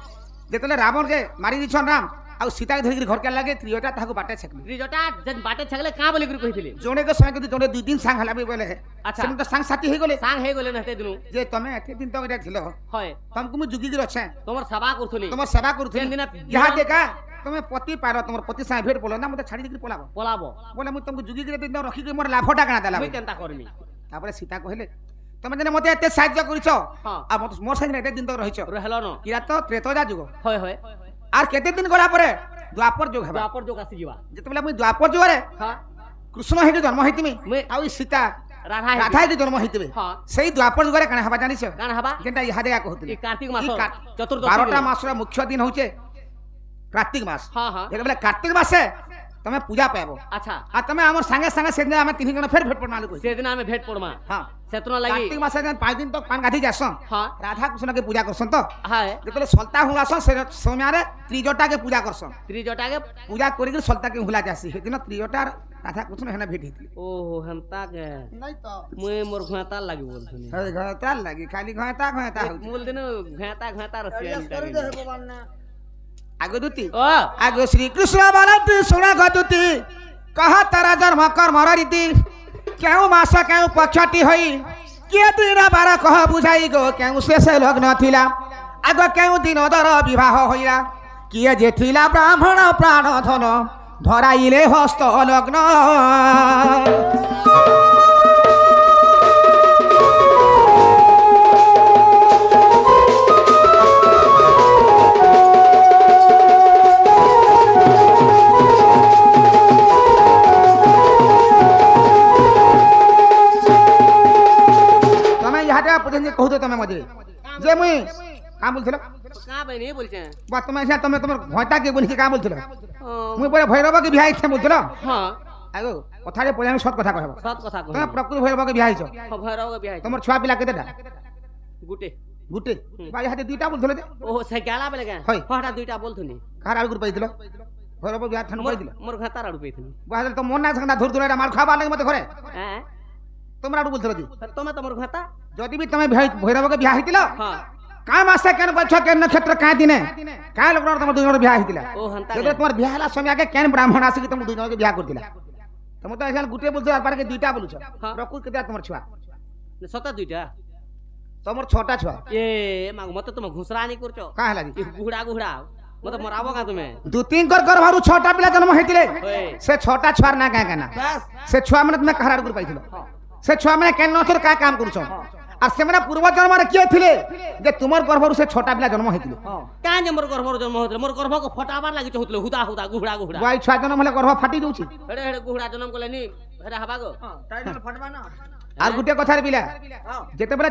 ଯେତେବେଳେ ରାବଣକେ ମାରି ଦେଇଛନ୍ ରାମ ଆଉ ସୀତାকে ଧରିକି ଘରକେ ଲାଗେ ତ୍ରିଜଟା ତାହାକୁ ବାଟେ ଛେକଲି
ত্রিজটা যেন বাটে ছাগলে কা বলি করে কইছিলে
ଜଣେକେ ସାଙ୍ଗେ ଯଦି ଜଣେ 2 ଦିନ ସାଙ୍ଗ ହେଲା ବି ବୋଲେ
আচ্ছা
ସେମାନେ ତ ସାଙ୍ଗ ସାଥି ହେଇଗଲେ
সাং হে গলে না তে দিনু
ଯେ ତମେ ଏତେ ଦିନ ତକ ଏଟା ଥିଲ
হয়
ତମକୁ ମୁଁ ଯୁଗିକିରି ଅଛେ
তোমার সেবা করছলি
ତମ ସେବା କରୁଥିଲି
ଯେନ୍ ଦିନ
ଯାହା ଦେଖା ତମେ ପତି ପାର ତମର ପତି ସାଙ୍ଗେ ଭେଟ ପଡିଲ ନା ମତେ ଛାଡି ଦେଇକି ପଳାବ
পলাবো
ବୋଲେ ମୁଁ ତମକୁ ଯୁଗିକିରି ଦିନ ରଖିକି ମୋର ଲାଭଟା କାଣା ଦେଲା
মুই কেনতা করমি
ତାପରେ ସୀତା କହିଲେ তুমি যেন মতে এতে সাহায্য করিছ
হ্যাঁ।
আর মোর সাথে এতে দিন তো রহিছ
রহেল ন
ইরা তো ত্রেতয়া যুগ
হয় হয়
আর কেতে দিন গলা পরে দ্বাপর যুগ হেবা
দ্বাপর যুগ আসি যা
যেতবেলে মুই দ্বাপর যুগরে
হ্যাঁ
কৃষ্ণ হেটি জন্ম হইতিমি
মুই-
আর সীতা
রাধা
রাধা হেটি জন্ম হইতিবে
হ্যাঁ
সেই দ্বাপর যুগরে কানে হবা জানিছ
কাণ হবা
যেটা ইহাদে কহুতিলি
এই কার্তিক মাস
ই
চতুর্দশী
12টা
দিন।
মাসর মুখ্য দিন হচ্ছে কার্তিক মাস
হ্যাঁ হ্যাঁ
যেতবেলে কার্তিক মাসে তুমি পূজা পাইব
আচ্ছা
আর তুমি আমার সাঙ্গে সাঙ্গে সেদিন আমি 3 জন ফের ভেট পড়মালু কইছি
সেদিন আমি ভেট পড়মা
হ্যাঁ
সেতনা লাগি
কার্তিক মাসে যেন 5 দিন তক পান গাধি যাসন
হ্যাঁ
রাধা কৃষ্ণকে পূজা করছন তো
হ্যাঁ
যেতবেলে সলতা হুলাসন সে সময়ারে ত্রিজটাকে পূজা করছন
ত্রিজটাকে
পূজা করি সলতাকে হুলা যাসি সেদিন ত্রিজটার রাধা কৃষ্ণ হেনা ভেট হইতিলি
ও হেনতা কে
নাই তো
মুই মোর ঘাতার লাগি বলছনি
ঘয়তার লাগি খালি ঘয়তা ঘয়তা হউছি
মূল দিন ঘাতা রসি
করে দে ভগবান না
আগে দুতি
ও
আগে শ্রীকৃষ্ণ বলতি শুনা গতুতি কহ তারা জন্ম কর্মর রীতি কেউ মাস কেউ পক্ষটি হই কিয়ে দিন বার কহ বুঝাই গো কেউ শেষ লগ্ন থিলা আগ কেউ দিন দর বিবাহ হইলা কিয়ে যে থিলা ব্রাহ্মণ প্রাণ ধন ধরাইলে হস্ত লগ্ন তুমি ইহাতে পর্যন্ত কহুতো তুমি মধ্যে যে মুই কাম বলছিল
কা বাইনি বলছে
বা তুমি এসে তুমি তোমার ভয়টা কে বলছি কাম বলছিল
ও
মুই পরে ভৈরবকে বিয়া ইচ্ছে বলছিল
হ্যাঁ
আগো কথারে পরে আমি সৎ কথা কহব
সৎ কথা কই
তুমি প্রকৃত ভৈরবকে বিয়া ইছ
ভৈরব বিয়া
তোমার ছুয়া পিলা কেতেটা
গুটে
গুটে বা ইহাতে দুইটা বলছিল যে
ও সে গেলা বেলে গে
হয়।
হটা দুইটা বলথুনি
কার আলগুর পাইছিল ভৈরব বিয়া ঠান পাইছিল
মোর ঘাতার আড়ু পেইথুনি
বাহাদুর তো মন না সঙ্গে ধুর ধুর মার খাবার লাগে মতে ঘরে
হ্যাঁ
তোমরা আড়ু বলছিল দি
তুমি তো মোর ঘাতা
যদি বি তুমি ভৈরবকে বিয়া হইছিল
হ্যাঁ
কাম আসে কেন বলছ কেন নক্ষত্র কাই দিনে কাই লোক তোমার দুই জন বিয়া হইছিল
ও হান্তা
যদি তোমার বিয়া হলা সময় আগে কেন ব্রাহ্মণ আসি তুমি দুই জনকে বিয়া করতিলা তুমি তো এখানে গুটে বলছো আর পারে দুইটা বলছো
হ্যাঁ।
রকুল কেটা তোমার ছুয়া
সতা দুইটা
তোমার ছটা ছুয়া
এ মাগ মতে তুমি ঘুসরানি করছো
কাই হেলা দি
গুহড়া গুহড়া মতে মরাবো কা তুমি
দু তিন কর গর্ভরু ছটা পিলা জন্ম হইতিলে
ওই
সে ছটা ছুয়ার না কাই কেনা
বাস
সে ছুয়া মানে তুমি কাহার আড়গুর পাইছিল সে ছুয়া মানে কেন নথর কা কাম করছ আর সেমানে পূর্ব জন্মরে কিয়ে থিলে যে তোমার গর্ভরু সে ছটা পিলা জন্ম হইতিলে
কাঁ যে মোর গর্ভর জন্ম হইছিল মোর গর্ভকে ফটাবার লাগি হইছিল হুদা হুদা গুহড়া গুহড়া
ওই ছুয়া জন্ম হলে গর্ভ ফাটি যাଉଛି
হেড়ে হেড়ে গুহড়া জন্ম কলে নি হেড়ে হবা গো
তাই না ফটবা না
আর গুটে কথার পিলা
হ্যাঁ
যেতেবেলে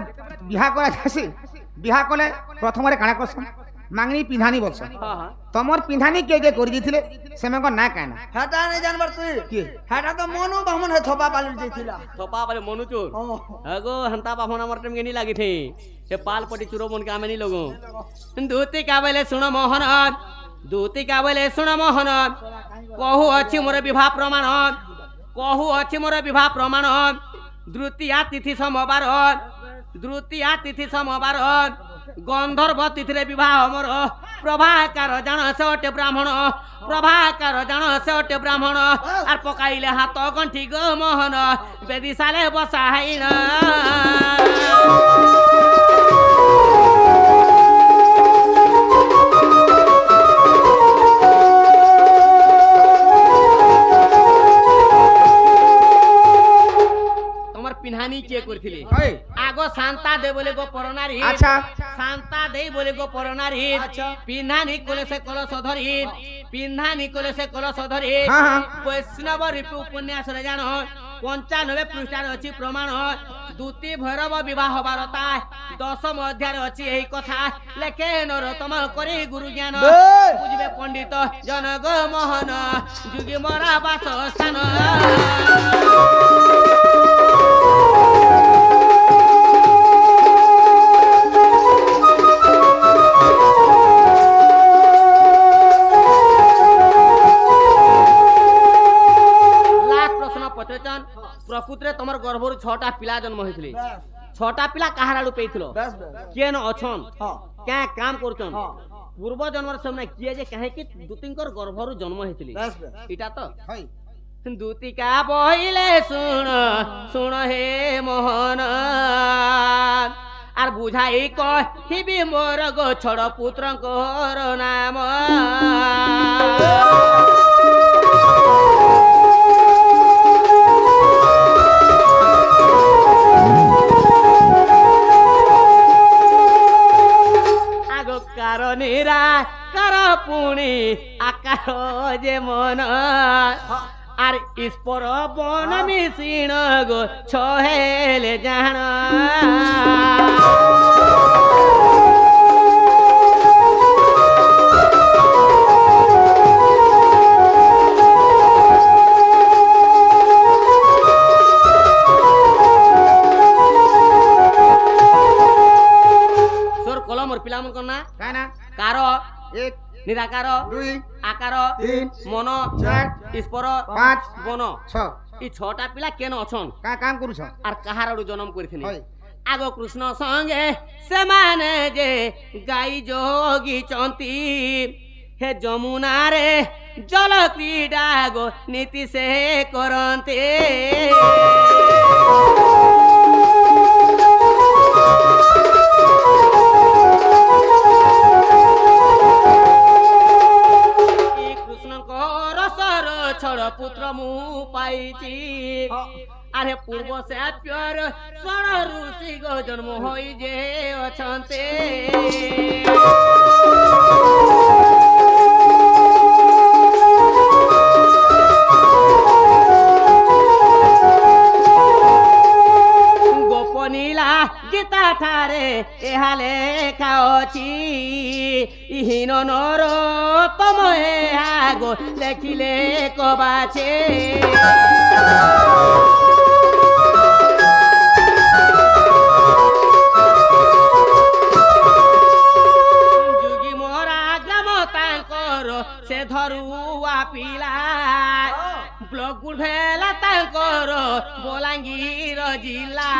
বিহা করা যাসি বিহা কলে প্রথমরে কাଣା করছন মাংনি পিন্ধানি বলছন
হ্যাঁ হ্যাঁ
তোমার পিন্ধানি কে কে করে দিয়েছিলে সেমাঙ্ক না কানা
হেটা নাই জানবার তুই
কি
হেটা তো মনু বামন হে থপা পালি যাইছিলা
থপা বলে মনুচুর
ও
আগো হন্তা বাহন আমার টাইম গেনি লাগি থে সে পাল পটি চুরো মন কামে নি লগো দুতি কাবেলে শুণ মোহন দুতি কাবেলে শুণ মোহন কহু ଅଛି মোর বিবাহ প্রমাণ কহু ଅଛି মোর বিবাহ প্রমাণ দ্বিতীয়া তিথি সমবার দ্বিতীয়া তিথি সমবার গন্ধর্ব তিথিরে বিবাহ মোর প্রভাকার জাণ সে অটে ব্রাহ্মণ প্রভাকার জাণ সে অটে ব্রাহ্মণ আর পকাইলে হাত গণ্ঠি গো মোহন বেদিশালে বসাইন তোমার পিন্হানি কে করছিলে
ওই
আগো শান্তা দে বলে গো পরনারী
আচ্ছা
শান্তা দেই বলে গো পরনারী পিন্ধানি কোলে সে কলস ধরি পিন্ধানি কোলে সে কলস ধরি
হ্যাঁ হ্যাঁ
বৈষ্ণব রূপী উপন্যাসরে জানো 95 পৃষ্ঠার অছি প্রমাণ দুতি ভৈরব বিবাহ বারতা 10 অধ্যায় অছি এই কথা লেখে নরতম করে গুরু জ্ঞান বুঝবে পণ্ডিত জনগ মোহন যুগি মরা বাস স্থান লাস্ট প্রশ্ন পচারছন প্রকৃতরে তোমার গর্ভর 6টা পিলা জন্ম হয়েছিল 6টা পিলা কাহার আড়ু পেয়েছিল
বাস বাস
কেন অছন
হ্যাঁ
কে কাম করছন
হ্যাঁ
পূর্ব জন্মর সামনে কিয়ে যে কাহে দুতিঙ্কর গর্ভর জন্ম হয়েছিল
বাস বাস
এটা তো
হয়
দুতিকা বহিলে শুণ শুণ হে মোহন আর বুঝাই কহিবি মোর গো ছড় পুত্রঙ্কর নাম নিরাকার পুনি আকার যে মন আর ইস্পর বন মিশিণ গো ছহেলে জাণ সোর কলমর পিলামন কর না
কাই না
কার
এক
নিরাকার
দুই
আকার
তিন
মন
চার
ইস্পর
পাঁচ
বন
ছ
এই ছটা পিলা কেন অছন
কা কাম করুছ
আর কাহার জন্ম করেছিলেন
হয়
আগ কৃষ্ণ সঙ্গে সেমানে যে গাই যোগিচন্তি হে যমুনারে জল ক্রীড়া গো নীতি সে করন্তে কৃষ্ণঙ্কর সর ছড় পুত্র মু পাইছি আরে পূর্ব সাপ্যর ষড় ঋষি গো জন্ম হই যে অছন্তে গোপনীলা গীতা ঠারে এহালে খাওছি ইহীন নর তম গো লেখিলে কবাছে যুগি মরা গ্রাম তাঙ্কর সে ধরুয়া পিলা ব্লক গুড়ভেলা তাঙ্কর বলাঙ্গীর জিলা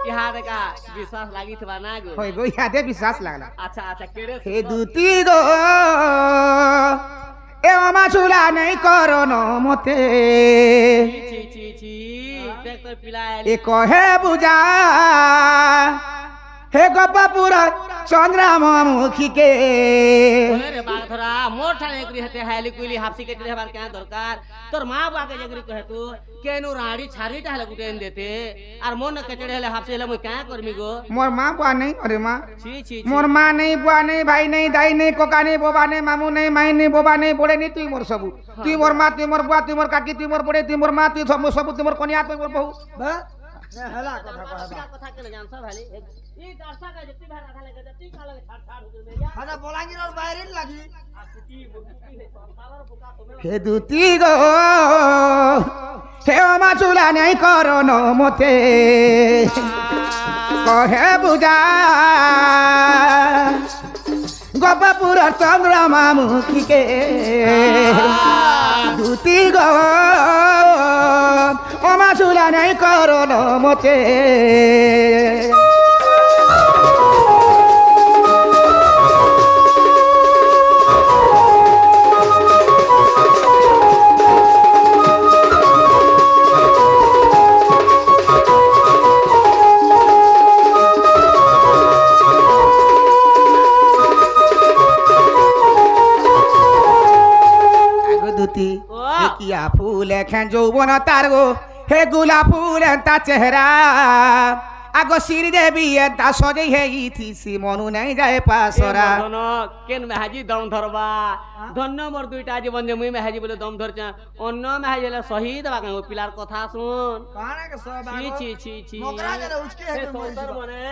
ইহাদেকা বিশ্বাস লাগিথবা না গো
হয় গো ইয়াদে বিশ্বাস লাগলা
আচ্ছা আচ্ছা কেড়ে
হে দুতি গো এ আমা চুলা নাই করন মতে
চি চি চি দেখ তোর পিলা
এ কহে বুঝা হে গোপাপুর চন্দ্রামুখীকে
রে বাঘ ধরা মোর ঠানে করি হেতে হাইলি কইলি হাফসি কেটে হেবার কেন দরকার তোর মা বাকে জগরি কহে তু কেনু রাড়ি ছাড়িটা হেলে গুটেন দেতে আর মন কেটে হেলে হাফসি হেলে মুই কেন করমি গো
মোর মা বুয়া নেই অরে মা
ছি ছি
মোর মা নেই বুয়া নেই ভাই নেই দাই নেই কোকা নেই বোবা নেই মামু নেই মাই নেই বোবা নেই বড়ে নেই তুই মোর সবু তুই মোর মা তুই মোর বুয়া তুই মোর কাকি তুই মোর বড়ে তুই মোর মা তুই সবু তুই মোর কনিয়া তুই মোর বহু
হেলা কথা কহবা
কথা কেন জানছ ভালি এই দর্শক যেতি ভাড়া খালে যেতি কালে ছাড় ছাড় হুজুর মেয়া
হাদা বলাঙ্গীর বাইরে লাগি
হে দুতি গো হে আমা চুলা নাই করন মতে কহে বুঝা গোপাপুর চন্দ্রমামুখীকে দুতি গো আমা চুলা নাই করন মতে দুতি কিয়া ফুল এখান যৌবন তার গো হে গুলা ফুল তা চেহারা আগো শ্রী দেবী তা সজেই হেইথিসি মনু নাই যায় পাসরা
কেন মেহাজি দম ধরবা ধন্য মোর দুইটা জীবন যে মুই মেহাজি বলে দম ধরছ অন্য মেহাজি হলে শহীদ বাকা পিলার কথা শুন
কানে কে সব
ছি ছি ছি ছি
মকরা জরে উচকে
সে
হেতে মরি
সৌতর মনে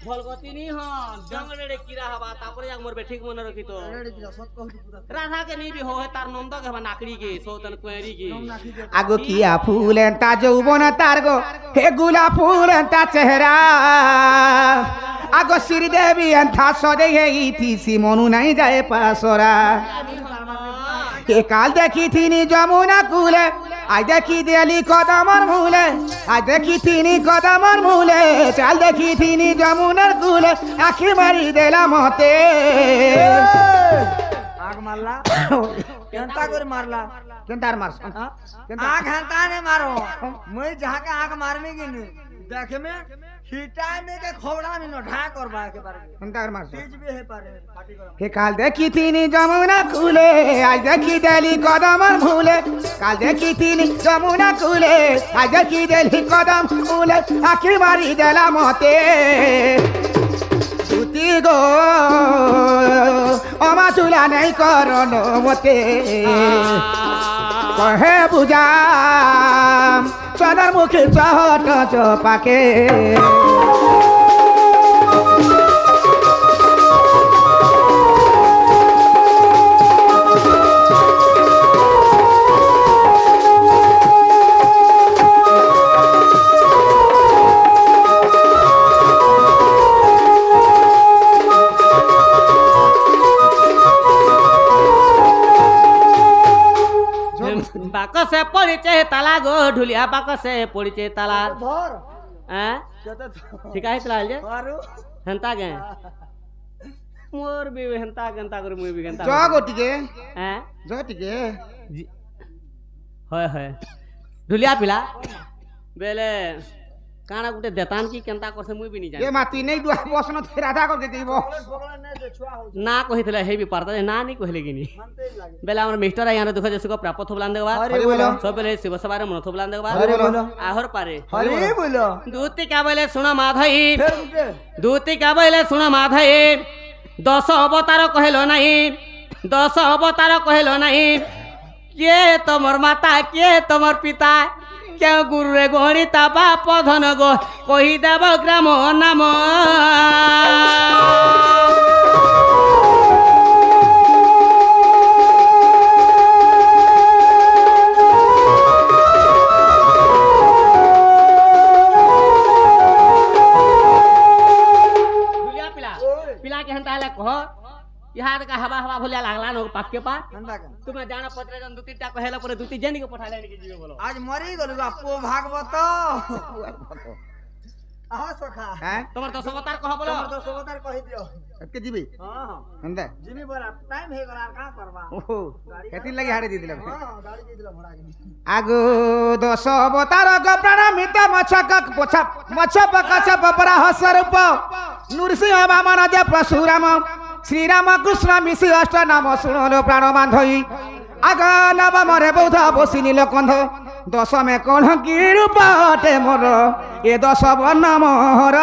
ভলগতি নি হন জঙ্গলে কিরা হবা তারপরে এক মোর ঠিক মনে রখিত
রেডি দিলা সত কহতু পুরা
রাধা के नहीं भी हो है तार नंद के नाकड़ी के सोतन कुएरी के
আগো কিয়া ফুল তা যৌবন তার গো হে গুলা ফুল তা চেহারা আগো শ্রী দেবী তা সজেই হেইথিসি মনু নাই যায় পাসরা এ কাল দেখি থিনি যমুনা কুলে আজ দেখি দেলি কদমর মূলে আজ দেখি থিনি কদমর মূলে চাল দেখি থিনি যমুনার কুলে আখি মারি দেলা মতে
आग मारला केंता करे मारला
কেনতার মারছ
आग हंता ने मारो मैं जहां के आग मारने की नहीं देखे में हिटा में के खौड़ा में न ढा करबा के बारे
अंतर मार
चीज भी है पारे फाटी कर
हे काल देखी थी जमुना खुले आज देखी दिली कदम भूले काल देखी थी जमुना खुले आज देखी दिली कदम भूले आखिर मारी देला मते सुती गो अमा चूला नहीं करो मते कहे बुझा चंदर मुखी चहट चपाके
বাকসে পড়িছে তালা গো ঢুলিয়া বাকসে পড়িছে তালা
धर
হ্যাঁ
केते
ঠিক আছে যে
मारू
হেন্তা গে মোর বি হেন্তা কেন্তা করে মুই বি কেন্তা
জগ টিকে
হ্যাঁ
জগ টিকে
হয় হয় ঢুলিয়া পিলা বেলে কানা গুটে দেতান কি কেন্তা করছে মুই বি নি
এ
জানি
মা তুই নেই দুয়া বসন তুই রাধা করতে দিব
पकड़ा नहीं दे छुआ हो
না কহিতলে হেবি পারতা না নি কহিলে কিনি
मानते ही लागे
বেলে আমার মিস্টার আইয়ানে দুঃখ যে সুখ প্রাপ্ত থবলান দেখবা
हरि बोलो
সবেলে শিব সবারে মন থবলান দেখবা
हरि बोलो
আহর পারে
हरि बोलो
दूती का बोले सुन माधई
फिर उनके
दूती का बोले सुन माधई 10 अवतार कहलो नहीं 10 अवतार कहलो नहीं के तमर माता के तमर पिता क्यों गुरु रे गणिता बाप धन गो कही देव ग्राम नाम पिला के हंता ले कह यहाँ का हवा हवा भोलिया लागला न पाक के पास
नंदा का
तुम्हें जाना पत्रे जन दूती टा कहला पर दूती जनी के पठा लेने के जीवे बोलो
आज मरी गलु आपको भागवत आहा सखा
হ্যাঁ
तुम्हार 10 अवतार कह बोलो
तमर तो सोबतार कहि दियो
এতে দিবি
हां हां
হন্দা
जिमी बरा टाइम हे गला का करबा
ওহো কেতি লাগি হাড়ে দি দিলাম
हां गाड़ी दे दिला भड़ा के
আগো 10 অবতার গো প্রাণমিত মছক পোছা মছ পকছ বপরা হসরূপ নৃসিংহ বামন যে পরশুরাম শ্রীরাম কৃষ্ণ মিশি অষ্ট নাম শুনলো প্রাণ বান্ধই আগ নবমরে বৌদ্ধ বসি নীলকণ্ঠ দশমে কলঙ্কি রূপটে মোর এ 10 বর্ণ মোর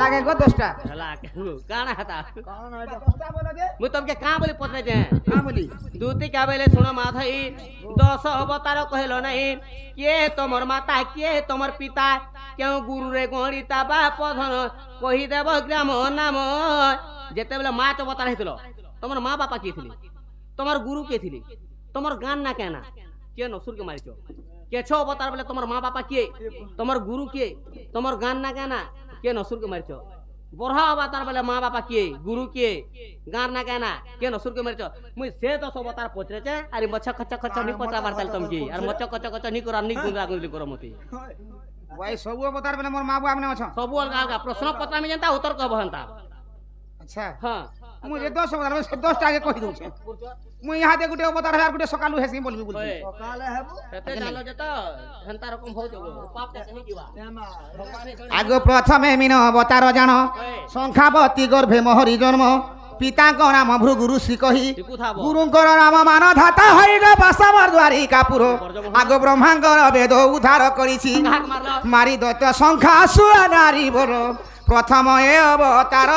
লাগে গো 10টা
हला काना हता
कौन है
10টা বলো যে
मु तुमके का बोली पत्रे जे
का বলি
दूती का बोले सुन माधई 10 अवतार कहलो नहीं के तमर माता के तमर पिता क्यों गुरु रे गणिता बाप धन कही देव ग्राम नाम जेते बेले माँ अवतार हेतलो तमर माँ बापा के थिली तमर गुरु के थिली तमर गान ना केना के नसुर के मारिचो के छो अवतार बोले तमर माँ बापा के तमर गुरु के तमर गान ना केना के नसुर के मारिचो बरहा अवतार बोले माँ बापा के गुरु के गान ना कहना के नसुर के मरचो मुई से 10 अवतार पचरे छे अरे मच्छा खच्चा खच्चा नी पचा बारताल तुम की और मच्छा खच्चा खच्चा नी करा नी गुंगा गुंगली करो मती
ভাই সবু অবতার বলে মোর মা বাপ আমনে অছ
सब अलगा अलगा प्रश्न पत्र में जनता उत्तर कहब हंता
আচ্ছা
हां
मुझे 10 अवतार में 10টা আগে কই দউছে মুই ইহাতে গুটে অবতার হার গুটে সকালু হেসি বলবি বলছি
ओए
सकाले हेबो
एते जानो जता हंता रकम हो जगो पाप ते कहीं जीवा
तेमा
আগে প্রথমে মিন অবতার জান সংখ্যাবতী গর্ভে মহরি জন্ম পিতাঙ্ক নাম ভৃগু ঋষি কহি
টিকু থাবো
গুরুঙ্কর নাম মান ধাতা হই গ বাসাবর দ্বারিকাপুর আগ ব্রহ্মাঙ্কর বেদ উদ্ধার করিছি
কাক মারলো
মারি দৈত্য সংখ্যা আসুয়া নারী বর প্রথম এ অবতার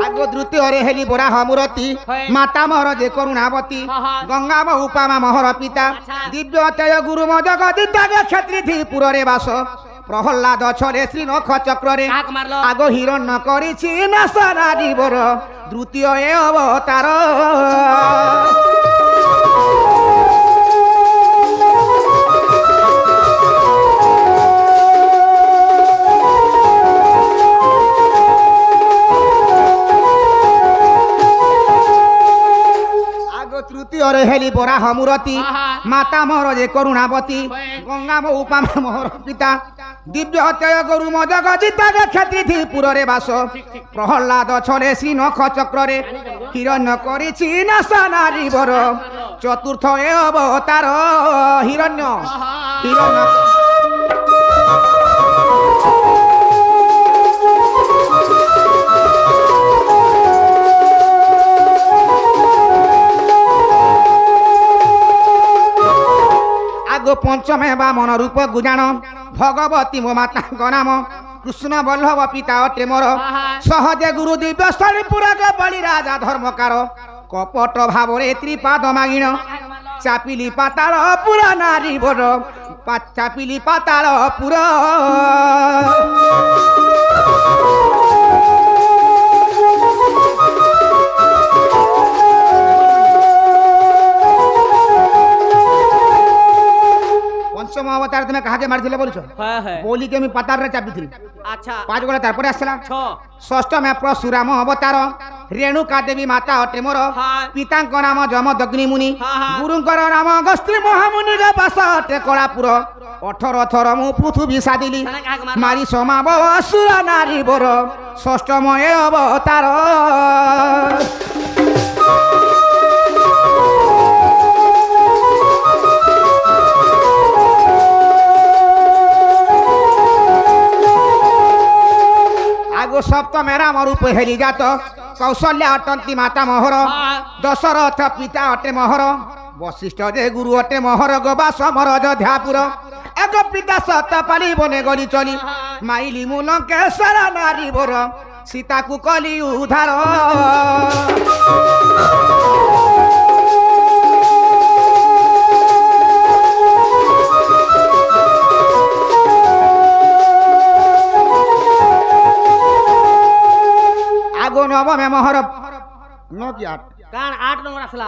আগ দ্বিতীয়রে হেলি বরাহ মূরতি
হয়।
মাতা মহর যে করুণাবতী
হা, হা।
গঙ্গা উপমা মহর পিতা
আচ্ছা।
দিব্য তেজ গুরু মজগদিত্যাগ ক্ষত্রিধি পুররে বাস প্রহ্লাদ ছলে শ্রীনখ চক্রে
কাক মারলো
আগ হিরণ্য করিছি নাশ নারীবর দ্বিতীয় এ অবতার হেলি বরা হমুরতি মাতা মোর যে করুণাবতী গঙ্গা মৌ পামা মোহর পিতা দিব্য হত্যয় গরু মজগ জিতাগ ক্ষেত্রী পুররে বাস প্রহ্লাদ ছলে শ্রী নখ চক্রে হিরণ্য করিছি নাসা নারীবর চতুর্থ এ অবতার হিরণ্য হিরণ্য পঞ্চমে বামন রূপ গুজাণ ভগবতী মো মাতাঙ্ক নাম কৃষ্ণ বল্লভ পিতা অটে মোর সহজে গুরু দিব্য স্থলী পুরক বলি রাজা ধর্মকার কপট ভাবরে ত্রিপাদ মাগিণ চাপিলি পাতাল পুরা নারী বর চাপিলি পাতাল পুর পঞ্চম অবতার তুমি কাহাকে মারিছিলে বলছো
হ্যাঁ হ্যাঁ
বলিকে আমি পাতারে চাপিଥିଲି
আচ্ছা
5 গোলা তারপরে আসলা
6
ষষ্ঠমে পরশুরাম অবতার রেণুকা দেবী মাতা অটে মোর
হ্যাঁ।
পিতাঙ্ক নাম যমদগ্নি মুনি
হ্যাঁ, হ্যাঁ।
গুরুঙ্কর নাম গস্ত্রী মহামুনি বাস অটে কଳାপুর 18 থর মু পৃথিবী সাদিলি
তাহলে কাহাকে মারলো?
মারি সমাব অসুর নারী বর ষষ্ঠম এ অবতার আগো সপ্তমে রাম রূপ হেলি জাত কৌশল্যা অটন্তি মাতা মোহর দশরথ পিতা অটে মোহর বশিষ্ঠ যে গুরু অটে মোহর গোবা সমর অযোধ্যাপুর এক পিতা সত পালি বনে গলি চলি মাইলি মু লঙ্কেশ্বর নারী বর সীতাকু কলি উদ্ধার আগো নবমে মোহর ন কি 8
কারণ 8 নম্বর আসলা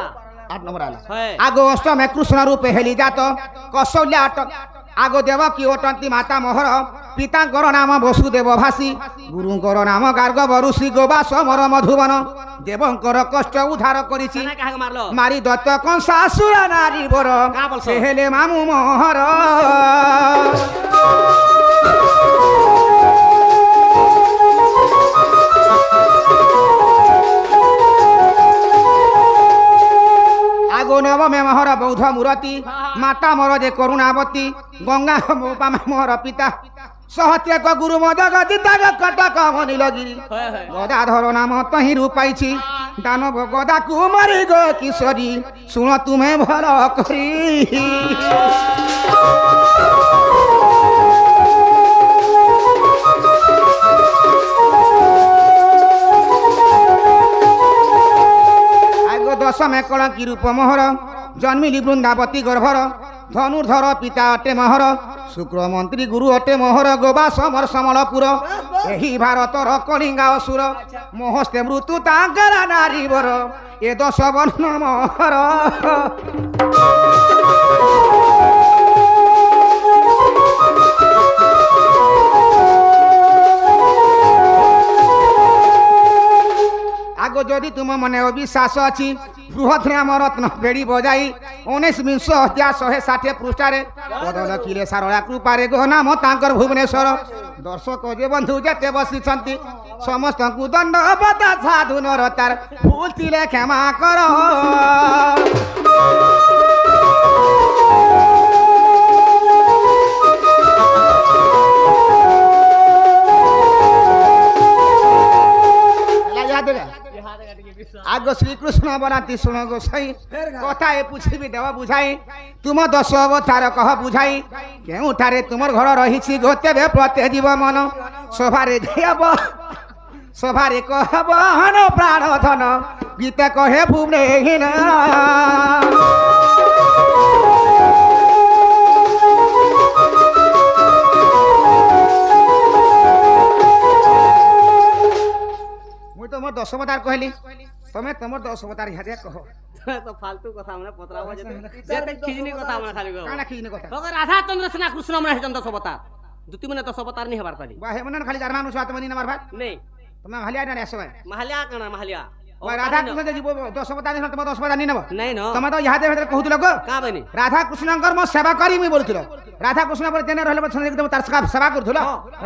8 নম্বর আলা
হ্যাঁ।
আগো অষ্টমে কৃষ্ণ রূপে হেলি জাত কৌশল্যা আগো দেবকী অটন্তি মাতা মোহর পিতাঙ্কর নাম বসুদেব ভাসী গুরুঙ্কর নাম গার্গ ঋষি গোবা সমর মধুবন দেবঙ্কর কষ্ট উদ্ধার করিছি
তাহলে কাহাকে মারলো
মারি দত্ত কংসাসুর নারী বর
কা বলছো?
সে হেলে মামু মোহর আগো নবমে মোহর বৌদ্ধ মূরতি মাতা মোর যে করুণাবতী গঙ্গা মোপামা মোহর পিতা সহত্রেক গুরু মদগ দিতাগ কটক মনিলগিরি
হ্যাঁ হ্যাঁ
গদাধর নাম তহিরু পাইছি দানব গদাকু মারি গো কিশোরী শুণ তুমে ভাল করি আগো দশমে কলঙ্কি রূপ মোহর জন্মিলি বৃন্দাবতী গর্ভর ধনুর্ধর পিতা অটে মোহর শুক্রমন্ত্রী গুরু অটে মোহর গোবা সমর সমলপুর ଏହି ଭାରତର କଳିଙ୍ଗା ଅସୁର ମହସ୍ତେ ମୃତ୍ୟୁ ତାଙ୍କର ନାରୀ ବର ଏ ଦଶ ବର୍ଣ୍ଣ ମୋହର ଆଗ ଯଦି ତୁମ ମନେ ଅବିଶ୍ୱାସ ଅଛି ବୃହତ୍ ରାମ ରତ୍ନ ବେଡ଼ି ବଜାଇ 19 ହତ୍ୟା 160 ପୃଷ୍ଠାରେ ପଦ ଲେଖିଲେ ସାରଳା କୃପାରେ ଗୋ ନାମ ତାଙ୍କର ଭୁବନେଶ୍ୱର ଦର୍ଶକ ଯେ ବନ୍ଧୁ ଯେତେ ବସିଛନ୍ତି ସମସ୍ତଙ୍କୁ ଦଣ୍ଡବତ ସାଧୁ ନରତାର ଭୁଲ ଥିଲେ କ୍ଷମା କର আগ শ্রীকৃষ্ণ বনাতি শুণ গোসাই কথা এ পুছিবি দেব বুঝাই তুম 10 অবতার কহ বুঝাই কেউঠারে তুমর ঘর রহিছি গোতেবে প্রত্যে জীব মন সভারে যাব সভারে কহব হন প্রাণ ধন গীতে কহে ভুবনেহীন মুই তোমার 10 অবতার কহিলি তুমি তোমার 10 অবতার ইহাদে কহ
তো ফালতু কথা আমরা পতরাবো যেতে যেতে খিজনি কথা আমরা খালি গো
কানা খিজনি কথা
তখন রাধা চন্দ্র সেনা কৃষ্ণ আমরা হেজন 10 অবতার দুটি মানে 10 অবতার নি হবার পারি
বা হেমনন খালি জার্মান উসাত মনি নামার ভাত
নেই
তুমি ভালিয়া না আসবে
মাহালিয়া কানা মাহালিয়া
রাধা কৃষ্ণ যে জীব 10 অবতার নিছ তুমি 10 অবতার নি নেব
নাই ন
তুমি তো ইহাদে ভিতরে কহুতল গো
কা বনি
রাধা কৃষ্ণঙ্কর মো সেবা করি মুই বলছিল রাধা কৃষ্ণ পরে তেনে রহলে সঞ্জয় তুমি তার সেবা করছিল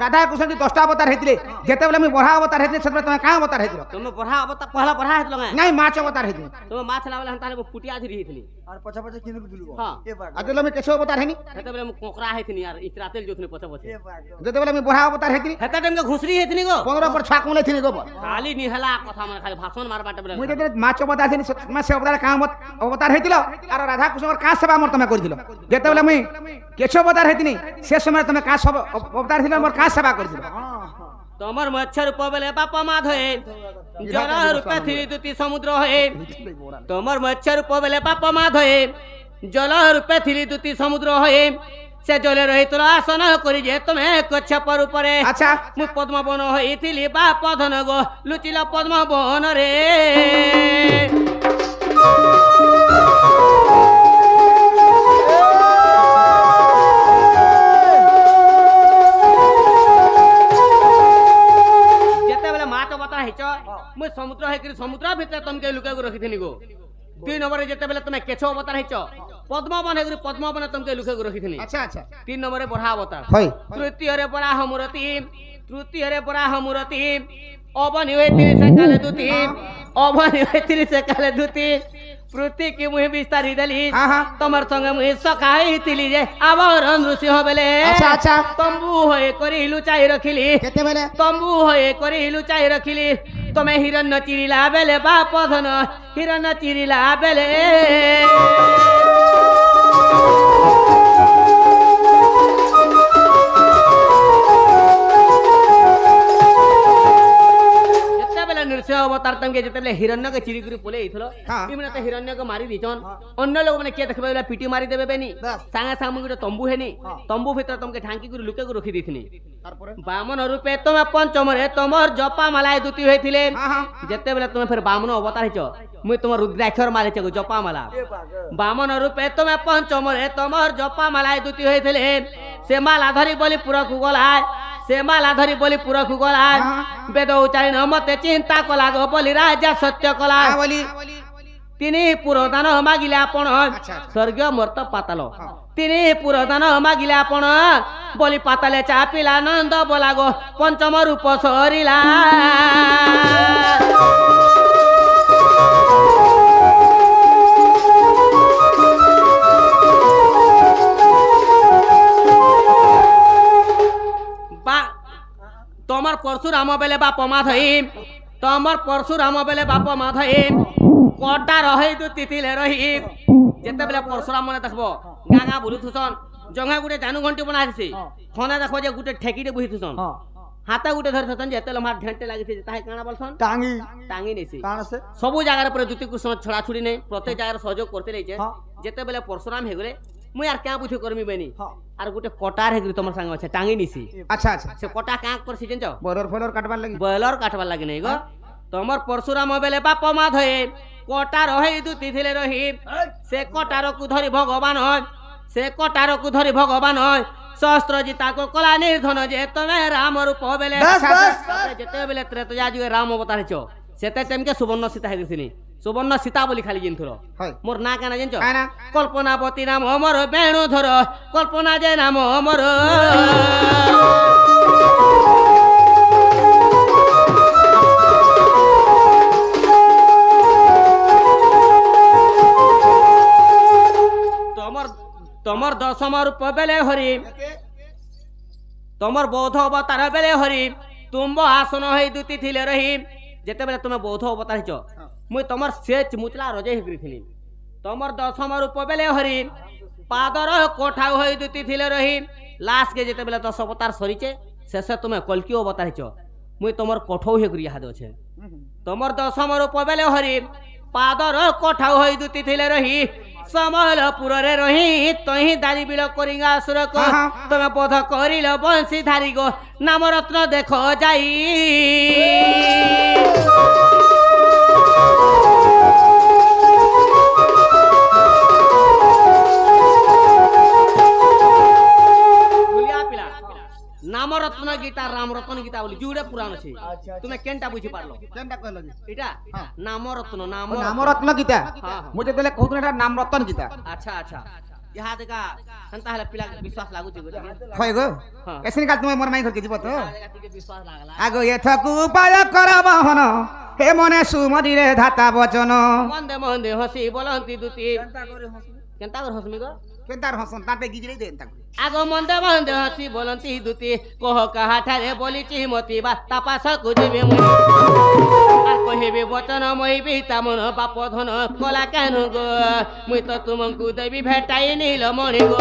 রাধা কৃষ্ণ যে 10টা অবতার হেতিলে যেতেবেলে মুই বড়া অবতার হেতিলে সেতেবেলে তুমি কা অবতার হেতিল
তুমি পঢ়া অবতা পহলা পঢ়া হেতল গা
নাই মাছ অবতার হেতিল
তুমি মাছ লাবলে তাহলে মু পুটিয়া ধরি হেতলি
আর পছা পছা কিনে দিলু
হ্যাঁ
এ বাগ
আদল আমি কেশব অবতার হেনি
হেতবেলে মু কোকরা হেতনি আর ইতরাতেল যোথনি পছে পছে
এ বাগ
যেতেবেলে আমি বড়া অবতার হেতিলি
হেতা টাইমকে ঘুসরি হেতনি গো
15 পর ছাক মুলে থিনি গো
খালি নিহলা কথা মানে খালি ভাষণ মারবাটা বলে
মুই যেতে মাছ অবতার হেনি মা সে অবতার কা অবতার হেতিল আর রাধা কৃষ্ণর কা সেবা মোর তুমি করিছিল যেতেবেলে আমি কেশব অবতার হেতিনি সে সময় তুমি কা সব অবতার ছিল মোর কা সেবা করিছিল
তোমার মৎস্য রূপ বেলে বাপ মা ধয়ে জল রূপে থিলি দুতি সমুদ্র হয়ে তোমার মৎস্য রূপ বেলে বাপ মা ধয়ে জল রূপে থিলি দুতি সমুদ্র হয়ে সে জলে রহিতল আসন করি যে তুমি কচ্ছপর উপরে
আচ্ছা
মু পদ্মবন হইଥିଲି বাপ ধন গো লুচিল পদ্মবন রে যেতেবেলে মাছ অবতার হইছ মুই সমুদ্র হইকরি সমুদ্র ভিতরে তমকে লুকাইকু রখিথিনি গো 2 নম্বরে যেতেবেলে তুমি কেছ অবতার হইছ পদ্মবন হইকরি পদ্মবনে তমকে লুকাইকু রখিথিনি
আচ্ছা আচ্ছা
3 নম্বরে বড়া অবতার
হই
তৃতীয়রে বড়া হমুরতি তৃতীয়রে বড়া হমুরতি অবনি হইতিরি সে কালে দুতি অবনি হইতিরি সে কালে দুতি পৃথি কি মুই বিস্তারি দেলি
হ্যাঁ হ্যাঁ
তোমার সঙ্গে মুই সকাইতিলি যে আবার নৃসিংহ বেলে
আচ্ছা আচ্ছা
তম্বু হয়ে করি লুচাই রখিলি
কেতেবেলে
তম্বু হয়ে করি লুচাই রখিলি তুমি হিরণ্য চিরিলা বেলে বাপ ধন হিরণ্য চিরিলা বেলে যেতেবেলে নৃসিংহ অবতার তমকে যেতেবেলে হিরণ্যকে চিরি করে পলে এইথলো
হ্যাঁ।
ইমনে তো হিরণ্যকে মারি দিছন অন্য লোক মানে কে দেখবে বলে পিটি মারি দেবে বেনি
বাস।
সাঙ্গে সাঙ্গে গুটে তম্বু হেনি তম্বু ভিতরে তমকে ঢাঙ্কি করে লুকে করে রখি দিছিনি
তারপরে
বামন রূপে তুমি পঞ্চমরে তোমার জপা মালায় দুতি হয়েছিলে
হ্যাঁ হ্যাঁ
যেতেবেলে তুমি ফের বামন অবতার হইছ মুই তোমার রুদ্রাক্ষর মালিছে গো জপা মালা
এ বাগ
বামন রূপে তুমি পঞ্চমরে তোমার জপা মালায় দুতি হয়েছিলে সে মালা ধরি বলি পুরকু গলায় সে মালা ধরি বলি পুরকু গলায় বেদ উচ্চারণ মতে চিন্তা কলা গো বলি রাজা সত্য কলা
হ্যাঁ বলি
তিনি পুরদান মাগিলে আপন
আচ্ছা।
স্বর্গীয় মর্ত পাতাল তিনি পুরদান মাগিলে আপন বলি পাতালে চাপিলা নন্দ বলা গো পঞ্চম রূপ সরিলা তোমার পরশুরাম বেলে বাপ মা ধইম তোমার পরশুরাম বেলে বাপ মা ধইম কটা রহি তু তিতিলে রহিম যেতেবেলে পরশুরাম মনে দেখব গাঙা বুলু থুসন জঙ্গা গুটে জানু ঘন্টি বনা আছে খনে দেখো যে গুটে ঠেকিতে বহি থুসন
হ্যাঁ
হাতে গুটে ধরে থুসন যেতে লমার ঘেন্টে লাগিছে তাহে কানা বলছন
টাঙ্গি
টাঙ্গি নেছি
কাণ আছে
সবু জায়গার উপরে জ্যোতি কৃষ্ণ ছড়াছড়ি নেই প্রত্যেক জায়গার সহযোগ করতে রয়েছে
হ্যাঁ।
যেতেবেলে পরশুরাম হেগলে মুই আর ক্যাঁ বুঝে করমি বেনি
হ্যাঁ
আর গুটে কটার হেগলি তোমার সঙ্গে আছে টাঙ্গি নিছি
আচ্ছা আচ্ছা
সে কটা কাঁ করছি জানছ
বলর ফলর কাটবার লাগি
বয়লর কাটবার লাগে নাই গো তোমার পরশুরাম বেলে বাপ মা ধয়ে কটা রহি দুতি ଥିଲେ রহি সে কটারকু ধরি ভগবান হয় সে কটারকু ধরি ভগবান হয় শস্ত্র জিতাকো কলা নির্ধন যে তুমি রাম রূপ বেলে
বাস বাস
যেতেবেলে ত্রেতয়া যুগে রাম অবতার হইছ সেতে টাইমকে সুবর্ণ সীতা হইছিনি সুবর্ণ সীতা বলি খালি জিনথুর
হয়
মোর না কেন জানছ
কাই না
কল্পনাবতী নাম অমর বেণু ধর কল্পনা যে নাম অমর তোমার তোমার দশম রূপ বেলে হরি তোমার বৌদ্ধ অবতার বেলে হরি তুম্ব আসন হই দুতি থিলে রহি যেতেবেলে তুমি বৌদ্ধ অবতার হিছ মুই তোমার সে মুচলা রজে হেকরিছিলি তোমার দশম রূপ বেলে হরি পাদর কোঠা হই দুতি থিলে রহি লাস্টকে যেতেবেলে 10 অবতার সরিছে শেষে তুমি কলকি অবতার হিছ মুই তোমার কঠৌ হেকরি ইহাদ আছে তোমার দশম রূপ বেলে হরি পাদর কোঠা হই দুতি থিলে রহি সমলপুরে রহি তহি দারি বিল করিঙ্গা সুরক তুমি বোধ করিল বংশী ধারি গো নামরত্ন দেখ যাই গুলিয়া পিলা নাম নামরত্ন গীতা রামরত্ন গীতা বলি জুড়ে পুরাণ আছে
আচ্ছা,
তুমি কেনটা বুঝি পারলো
কেনটা কইল যে
এটা
হ্যাঁ।
নামরত্ন নাম
নামরত্ন গীতা
হ্যাঁ।
ମୁଁ ଯେତେବେଳେ କହୁଥିଲି ଏଟା ନାମରତ୍ନ ଗୀତା
আচ্ছা আচ্ছা ইহা দেখা হেন্তা হলে পিলা বিশ্বাস লাগুছে গো
হয় গো
হ্যাঁ।
কেসিনি কাল তুমি মোর মাই ঘরকে ଯିବ ତ
ইহা দেখা ଟିକେ বিশ্বাস লাগলা
আগো এথକୁ উপায় কর বহন হে মনে সুমরিরে ধাতা বচন
মন্দে মন্দে হসি বলন্তি দুতি
কেনতা করে হসবি
কেনতা করে হসমি গো
কেনতার হসন তাতে গিজড়ি দেন তাকু
আগ মন্দে মন্দে হসি বলন্তি দুতি কহ কাহা ঠারে বলিছি মতি বা তাপাস কুজিবে মুই আর কহিবে বচন মইবি তামন বাপ ধন কলা কেন গো মুই তো তুমଙ୍କୁ দেবি ভেটাই নীল মণি গো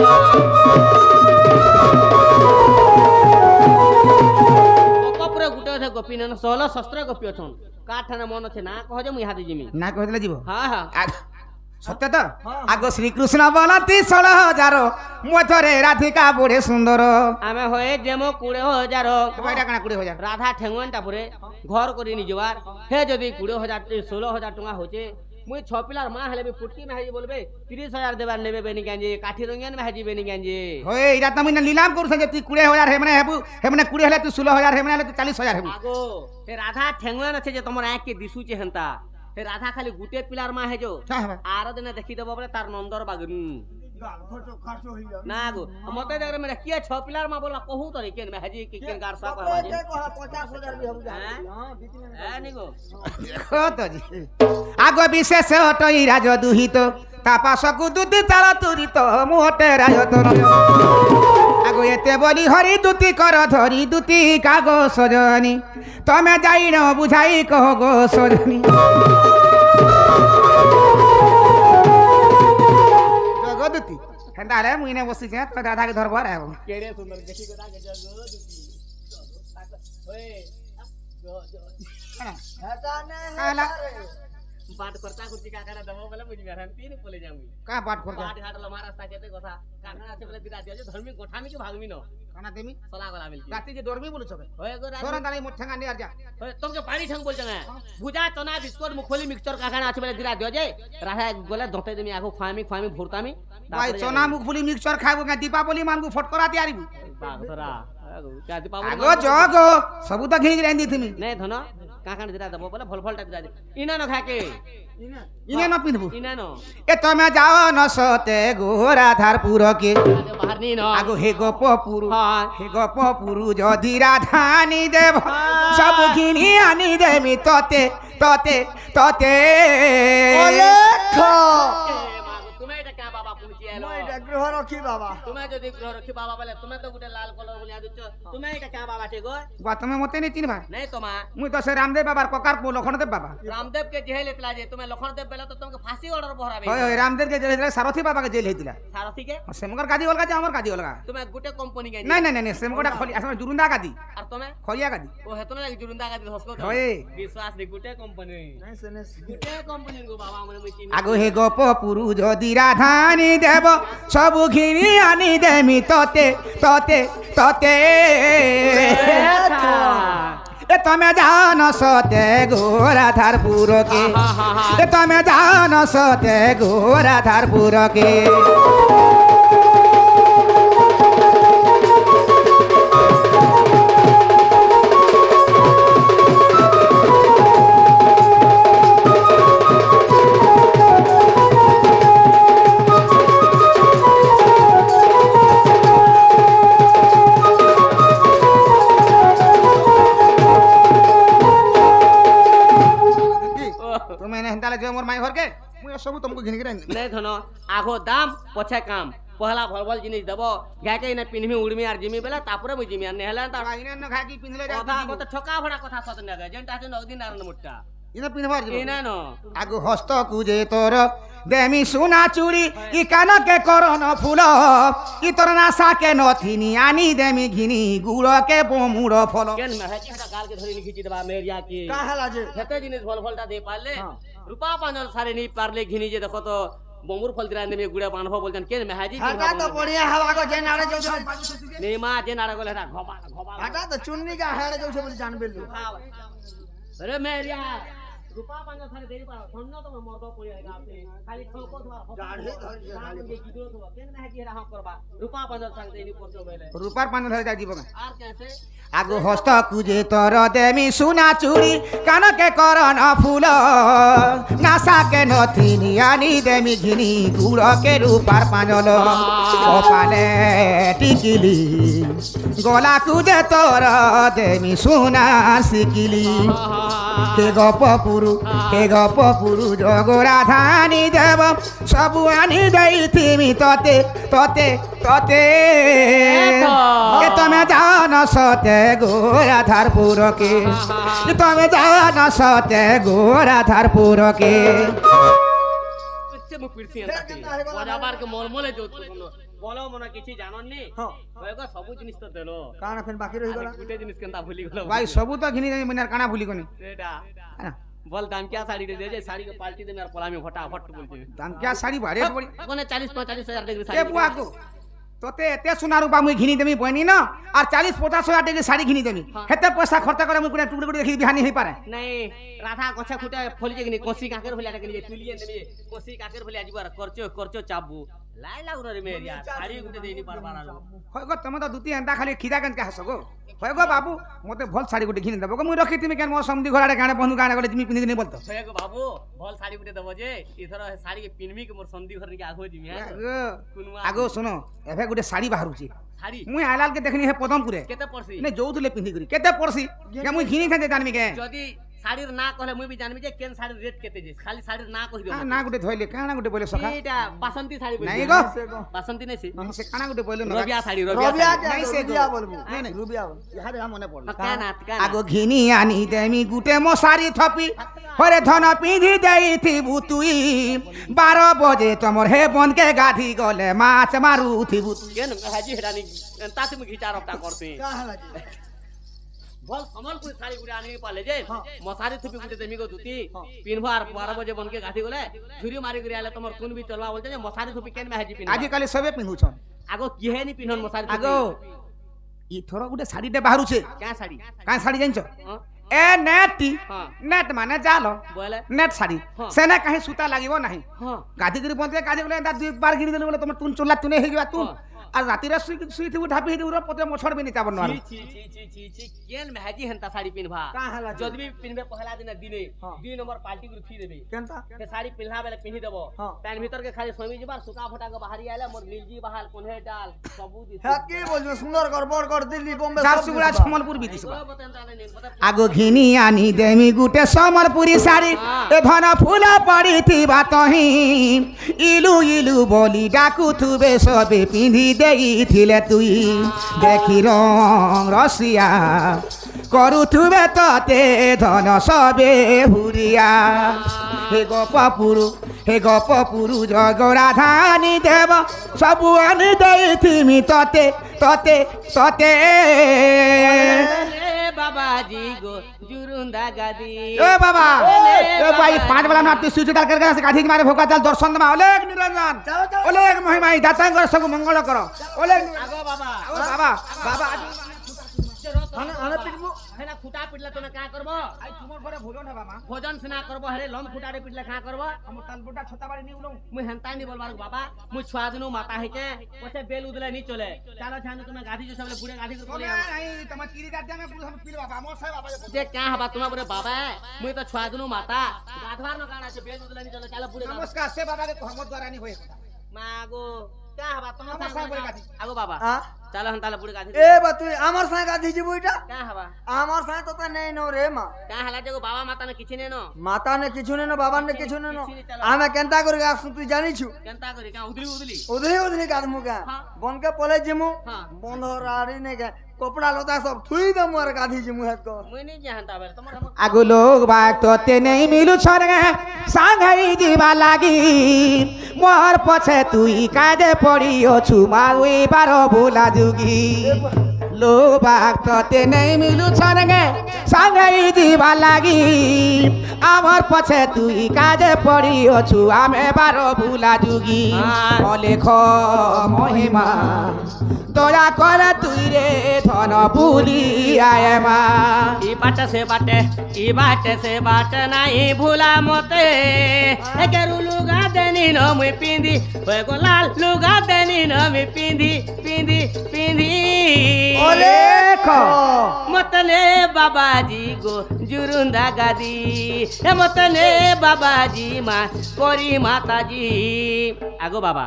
কপুরে গুটে অধে গোপী নেন ষোল শস্ত্র গোপী অছন কাঠানে মন আছে না কহ যে মুই হাতে জিমি
না কহিলে ଯିବ
হ্যাঁ হ্যাঁ
সত্য তো আগ শ্রীকৃষ্ণ বলতি 16,000 মধ্যরে রাধিকা বড়ে সুন্দর
আমি হয়ে যেমো 20,000
এটা কানা 20,000
রাধা ঠেঙ্গনটা পরে ঘর করে নি যাবার হে যদি 20,000 16,000 টাকা হচ্ছে মুই ছ পিলার মা হলে বি ফুটকি মেহাজি বলবে 30,000 দেবার নেবে বেনি গাঞ্জে কাঠি রঙিয়ান মেহাজি বেনি গাঞ্জে
হয়ে এটা তুমি না নিলাম করছ যে তুই 20,000 হে মানে হেবু হে মানে 20 হলে তুই 16,000 হে মানে তুই 40,000 হেবু
আগো হে রাধা ঠেঙ্গন আছে যে তোমার আঁকে দিশুছে হেনতা হে রাধা খালি গুটে পিলার মা হেজো
হ্যাঁ হ্যাঁ
আর দিনে দেখি দেব বলে তার নন্দর বাগুন
ফটো খাটো হই যাবে
না গো মতে দেখরে মেরে কি ছ পিলার মা বলবা কহু তরি কেন মেহাজি কি কেন গার সা কহাজি
50,000 भी हम जा
হ্যাঁ?
हां बीच में
হ্যাঁ নি গো
দেখো তো জি আগ বিশেষ হটই রাজ দুহিত তাপাসকু দুতি তার তুরিত মোটে রায়তন আগ এতে বলি হরি দুতি কর ধরি দুতি কাগ সজনি তমে যাই ন বুঝাই কহ গো সজনি জগদুতি হেন্দা রে মুই নে বসিছে তো দাদাকে ধরবার আইব
কেড়ে সুন্দর দেখি গো তাকে জগো ওই
हटा ने
काला
पाठ करता कुछ काकारा दबो बोले बुझ गरन तीन बोले जाऊंगी
का पाठ कर
पाठ घाट लो महाराज ताके ते কথা কাকারা আছে বলে দিরা দিও ধর্মী গোঠামি কি ভাগমি ন
কানা দেমি
সলা গলা মিলকি
রাতে যে ডরবি বলছ বে
হয়ে গো রাত
ধরন দাঁড়াই মোট ঠেঙ্গা নিয়ে আর যা
তোমকে পানি ঠং বলছ না ভুজা চনা বিস্কুট মুখলি মিক্সচার কাকারা আছে বলে দিরা দিও যে রাহা বলে দতে দেমি আগো খামি খামি ভুরতামি
ভাই চনা মুখ ফুলি মিক্সচার খাইবো না দীপাবলি মানকু ফটকরা তৈয়ারিবি
বাগধরা আগো কাদি পাবো
আগো জগ সবু তো ঘিনি রেন্দি তুমি
নে ধন কাকারা দিরা দবো বলে ভল ভলটা দিরা দে ইনা ন খাকে
ইনে না পিনবু
ইনা ন
এ তুমি যাও ন সতে গোরাধার পুরকে
আগে বাহার নি ন
আগো হে গোপ পুরু
হ্যাঁ
হে গোপ পুরু যদি রাধানি দেব সব ঘিনি আনি দেমি ততে ততে ততে
ओलेख
তুমি এটা কে বাবা পুঁচি এলো
মই এটা গ্রহ রখি বাবা
তুমি যদি গ্রহ রক্ষী বাবা বলে তুমি তো গুটে লাল কলর বলিয়া দিচ্ছ তুমি এটা কে বাবা ঠিক গো
বা তুমি মতে নি চিনবা
নাই তোমা
মুই তো সে রামদেব বাবার ককার পো লক্ষণদেব বাবা
রামদেব কে জেল এতলা যে তুমি লক্ষণদেব বেলা তো তোমাকে ফাঁসি অর্ডার বহরাবে
হয় হয় রামদেব কে জেল হইଥିଲା সারথি বাবাকে জেল হইଥିଲା
সারথি কে
সেমকর গাদি অলগা যে আমার গাদি অলগা
তুমি গুটে কোম্পানি কে
নাই নাই নাই সেমকটা খলি আসলে জুরুন্দা গাদি
আর তুমি
খলিয়া গাদি
ও হেতন লাগি জুরুন্দা গাদি হসকো
হয়
বিশ্বাস নি গুটে কোম্পানি
নাই সেনেস
গুটে কোম্পানি গো বাবা মনে মই চিনি
আগো হে গোপ পুরু যদি রাধানি দেব সবু ঘিনি আনি দেমি ততে ততে ততে এ তুমি জান সতে গোরাধার পুরকে এ তুমি জান সতে গোরাধার পুরকে তুমি এনে হেন্তালে যে মোর মাই ঘরকে মুই সবু তোমাকে ঘিনি করে
নাই ধন আগো দাম পছে কাম পহলা ভল ভল জিনিস দেব গাকে না পিনমি উড়মি আর জিমি বেলা তারপরে মুই জিমি আর নেহলা তা
ইনে ন খাকি পিনলে যা
কথা মত ঠকা ভড়া কথা সত না যেটা আছে নগদিন আর মোটা
ইনে পিনবার
এই না ন
আগু হস্ত কুজে তোর দেমি সোনা চুড়ি ই কানকে করন ফুল ই তোর নাসাকে নথিনি আনি দেমি ঘিনি গুড়কে বমুড় ফল
কেন মে হাকি হাটা গাল কে ধরি লিখিছি দেবা মেরিয়া কি
का हला जे
হেতে জিনিস ভল ভলটা দে পারলে
হ্যাঁ।
রূপা পাঞ্জল সারে নি পারলে ঘিনি যে দেখো তো বমুর ফল দিরা নেমে গুড়া বানভ বলছেন কেন মে হাজি
हटा तो बढ़िया हवा को जे नारे जो
নেমা যে নাড়া গলে এটা ঘবা ঘবা
हटा तो चुन्नी का हेड़ जो से बोली जान बेलु
अरे मेरिया রূপা পাঞ্জা থাকে দেরি পাও ধন্য তোমার মর্দ পড়ি আইগা আপনি খালি ঠোকো তোমার
দাড়ি ধরছে খালি।
ये गिदरो तो केन ना है कि राह करबा रूपा पंजर संग देनी परसो बेले
রূপার পান ধরে যাই দিব
आर कैसे
আগু হস্ত কুজে তোর দেমি সোনা চুড়ি কানকে করন ফুল নাসাকে নথিনি আনি দেমি ঘিনি গুড়কে রূপার পাঁজল কপালে টিকিলি গলা কুজে তোর দেমি সোনা শিকিলি হে গপ পুরু জগরাধানি দেব সবু আনি দেইথিমি ততে ততে ততে এ তুমি জান সতে গোরাধার পুরকে তুমি জান সতে গোরাধার পুরকে
पिछे मु पिरसी अंताती वजाबार के मोलमोले जो बोलो मना किछि जानन नी
হ্যাঁ
होएगा सब जिनिस तो देलो
কানা ফেন বাকি রহি গলা
गुटे जिनिस केनता भूली गलो
ভাই সবু তো ঘিনি যাই মিনার কানা ভুলি কোনি
बेटा बोल दाम क्या साड़ी दे जे साड़ी के पाल्टी दे मेरा पला में फटाफट बोल दे
দাম क्या শাড়ি ভারে পড়ি
कोने 40 45 हजार के
এ
साड़ी
বুয়াকো তোতে এতে সোনা রূপা মুই ঘিনি দেমি বইনি না আর 40-50 হাজার টাকা শাড়ি ঘিনি দেমি হেতে পয়সা খরচা করে মুই কোনে টুকরে টুকরে দেখি বিহানি হই পারে
नहीं राधा कोछा खुटा फली जे कि कोसी काकर भलिया के लिए तुलिए देबे कोसी काकर भलिया जीवार करचो करचो चाबू लाई लागु रे मेरिया साड़ी गुटे देनी पारबार
হয় গো তুমি তো দুটি এন্তা খালি খিদাগঞ্জ কে হাসো গো হয় গো বাবু মতে ভাল শাড়ি গুটি ঘিনি দেবো গো মুই রখি তুমি কেন মো সমদি ঘরাড়ে গানে বন্ধু গানে গলে তুমি পিন্ধি নি বলতো
सोएगो बाबू भल साड़ी गुटे दबो जे इथर साड़ी के पिनमी के मोर संधि घर के आगो जिमी है कुनुआ
আগো শুনো এভে গুটে শাড়ি বাহারুছি
साड़ी
মুই আইলাল কে দেখনি হে পদমপুরে
केते पड़सी
নে যৌতুলে পিন্ধি করি কেতে পড়ছি কে মুই ঘিনি থাতে জানমি কে
जदी साड़ी ना कहले मुई भी जानबी जे केन साड़ी रेट केते जे खाली साड़ी ना कहि दियो
না গুটে ধইলে কানা গুটে বলে সখা
एटा बासंती साड़ी
নাই
बोल
গো
बासंती नहीं सी
সে কানা গুটে বলে না
रबिया साड़ी
রবিয়া
रबिया
নাই সে
রবিয়া বলবো
নাই, নাই।
রবিয়া
ইহাদে মনে পড়ল
काना काना
আগো ঘিনি আনি দেমি গুটে মশারি থপি হরে ধন পিঁধি দেইথিবু তুই 12 বজে তোমার হে বনকে গাধি গলে মাছ মারুথিবু
केन हाजी हेडानी ताते मु घिचा रफ्ता करते
কাহা লাগি
भल कमलपुर साड़ी गुटे आनी पाले जे मसारी थुपी गुटे देमी गो दुती पिनभार 12 बजे बन के गाथी गले झुरी मारी गरी आले तमर कोन भी चलवा बोलते जे मसारी थुपी केन में हाजी पिन
আজিকালি সবে পিন্ধুছন
आगो किहे नी पिनन मसारी थुपी
আগো ই থর গুটে শাড়িতে বাহারুছে
क्या साड़ी
কাঁ শাড়ি জানছ
हां
এ নেটি
हां
নেট মানে জাল
बोले
নেট শাড়ি
হ্যাঁ।
সেনা কাহি সুতা লাগিব নাই
हां
গাধি গরি বন্ধে কাজে বলে দা দুই বার গিরি দেলে বলে তোমার তুন চুলা তুনে হই যাবা তুন
হ্যাঁ।
আর রাতিরে শুই থিবু ঢাপি দিবু পতে মছড় বিনি চাবন না
ची ची ची ची ची केन में हाजी हंता साड़ी पिनभा
কাহা লাগি
जद भी पिनबे पहला दिन दिने
हाँ।
2 नंबर पार्टी गुरु फी देबे
কেনতা
के साड़ी पिनला बेले पिनी देबो
हाँ।
पैन भीतर के खाली सोमी जीबार सुका फटा के बाहरी आले मोर नीलजी बहाल कोन्हे डाल सबू दी
হ্যাঁ কি বলছো সুন্দর কর বড় কর দিল্লি বোম্বে সব
ঝারসুগুড়া
দিছবা।
সম্বলপুর বিদিস
ओ बतन ताने नहीं पता
আগো ঘিনি আনি দেমি গুটে সমলপুরি শাড়ি এ ধন ফুল পড়িথিবা তহি ইলু ইলু বলি ডাকুথুবে সবে পিন্ধি দেইথিলে তুই দেখি রং রসিয়া করুথুবে ততে ধন সবে হুরিয়া হে গপপুরু জগরাধানি দেব সবু আনি দেইথিমি ততে ততে ততে
ए बाबा जी गो जुरुंदा गादी
এ বাবা এ ভাই 5 বেলা না তুই সুইচ ডাল করে আছে গাধি মারে ভোকা চাল দর্শন দমা অলেক নিরঞ্জন
চলো, চলো।
অলেক মহিমাই দাতাঙ্গর সব মঙ্গল কর অলেক
आगो बाबा
ও বাবা বাবা
আনে আনে পিটবো
हेला खुटा पिटला तने का करबो
আই তোমার ঘরে ভোজন হবে মা
भोजन से ना करबो हरे लम खुटा रे पिटला का करबो
আমার তালবোটা ছতা বাড়ি নি উলং
मुई हंता नी बोलबार बाबा मुई छुआ दिनु माता है के पछे बेल उदले नी चले चलो छाने तुमे गाधी जो सबले बुढ़े गाधी को
তোমরা
बोले
নাই তোমার কিরি দাদি আমি পুরো পিল বাবা আমার সাহেব বাবা
जे क्या हबा तुमा बोले बाबा मुई तो छुआ दिनु माता गाधवार न गाना से बेल उदले नी चले चलो बुढ़े
নমস্কার সে বাবাকে মোহাম্মদ দ্বারানি হয়ে
मागो क्या हबा तुम
আমার সাহেব বলে গাধি
आगो बाबा
আ
चलो हंताले बुढ़े गाधी
এ বা তুই আমার সঙ্গে গাধি যাবো এটা
क्या हबा
আমার সঙ্গে তো তা নেই নো রে মা
क्या हला जे बाबा माता ने किछि ने नो
মাতা নে কিছু নেই বাবা নে কিছু নেই আমি কেনতা করে আসু তুই জানিছু
केनता करी का उदली उदली
উধরি উধরি গাধমু কা
हाँ।
বনকে পলে জিমু
हाँ।
বন্ধ রাড়ি নে কে কপড়া লতা সব থুই দমু আর গাধি জিমু হেত কো
मुई नहीं जानता बेल तुम हम
আগু লোক বাগ তোতে নেই মিলু ছড়ে সাঙ্গাই দিবা লাগি মোর পছে তুই কাদে পড়ি অছু মাউই বারো ভুলা যুগি লো বাগ তোতে নেই মিলু ছনগে সাঙ্গাই দিবা লাগি আমার পছে তুই কাজে পড়ি অছু আমি বারো ভুলা যুগি অলেখ মহিমা দয়া করে তুই রে ধন ভুলি আয় মা
ই বাটে সে বাটে নাই ভুলা মতে একেরু লুগা দেনি ন মুই পিন্ধি হয়ে গো লাল লুগা দেনি ন মুই পিন্ধি পিন্ধি পিন্ধি
অলেখ
মতনে বাবাজি গো জুরুন্দা গাদি এ মতনে বাবাজি মা করি মাতাজি আগো বাবা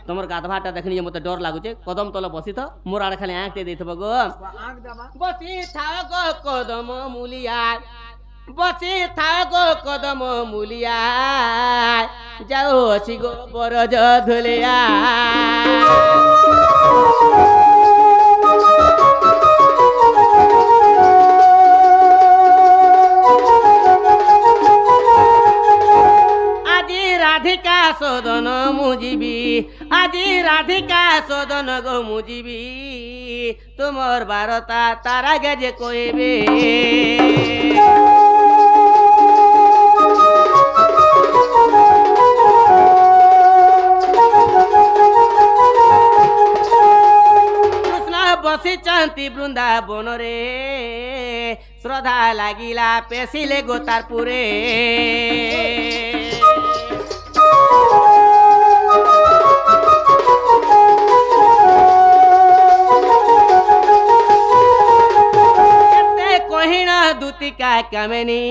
তোমার গাধবাটা দেখনি যে মতে ডর লাগুছে কদম তলে বসি তো মোর আড়ে খালি আঁকতে দিতে গো বসি থাও গো কদম মুলিয়া বসি থাও গো কদম মুলিয়া যাও অছি গো বরজ ধুলিয়া আজি রাধিকা সদন মুজিবি আজি রাধিকা সদন গো মুজিবি তোমার বারতা তার আগে যে কইবে কৃষ্ণ বসিছন্তি বৃন্দাবন রে শ্রদ্ধা লাগিলা পেশিলে গো তার পুরে কহিন দুতিকা কামেনি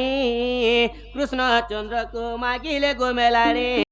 কৃষ্ণ চন্দ্র কো মাগিলে গো মেলারে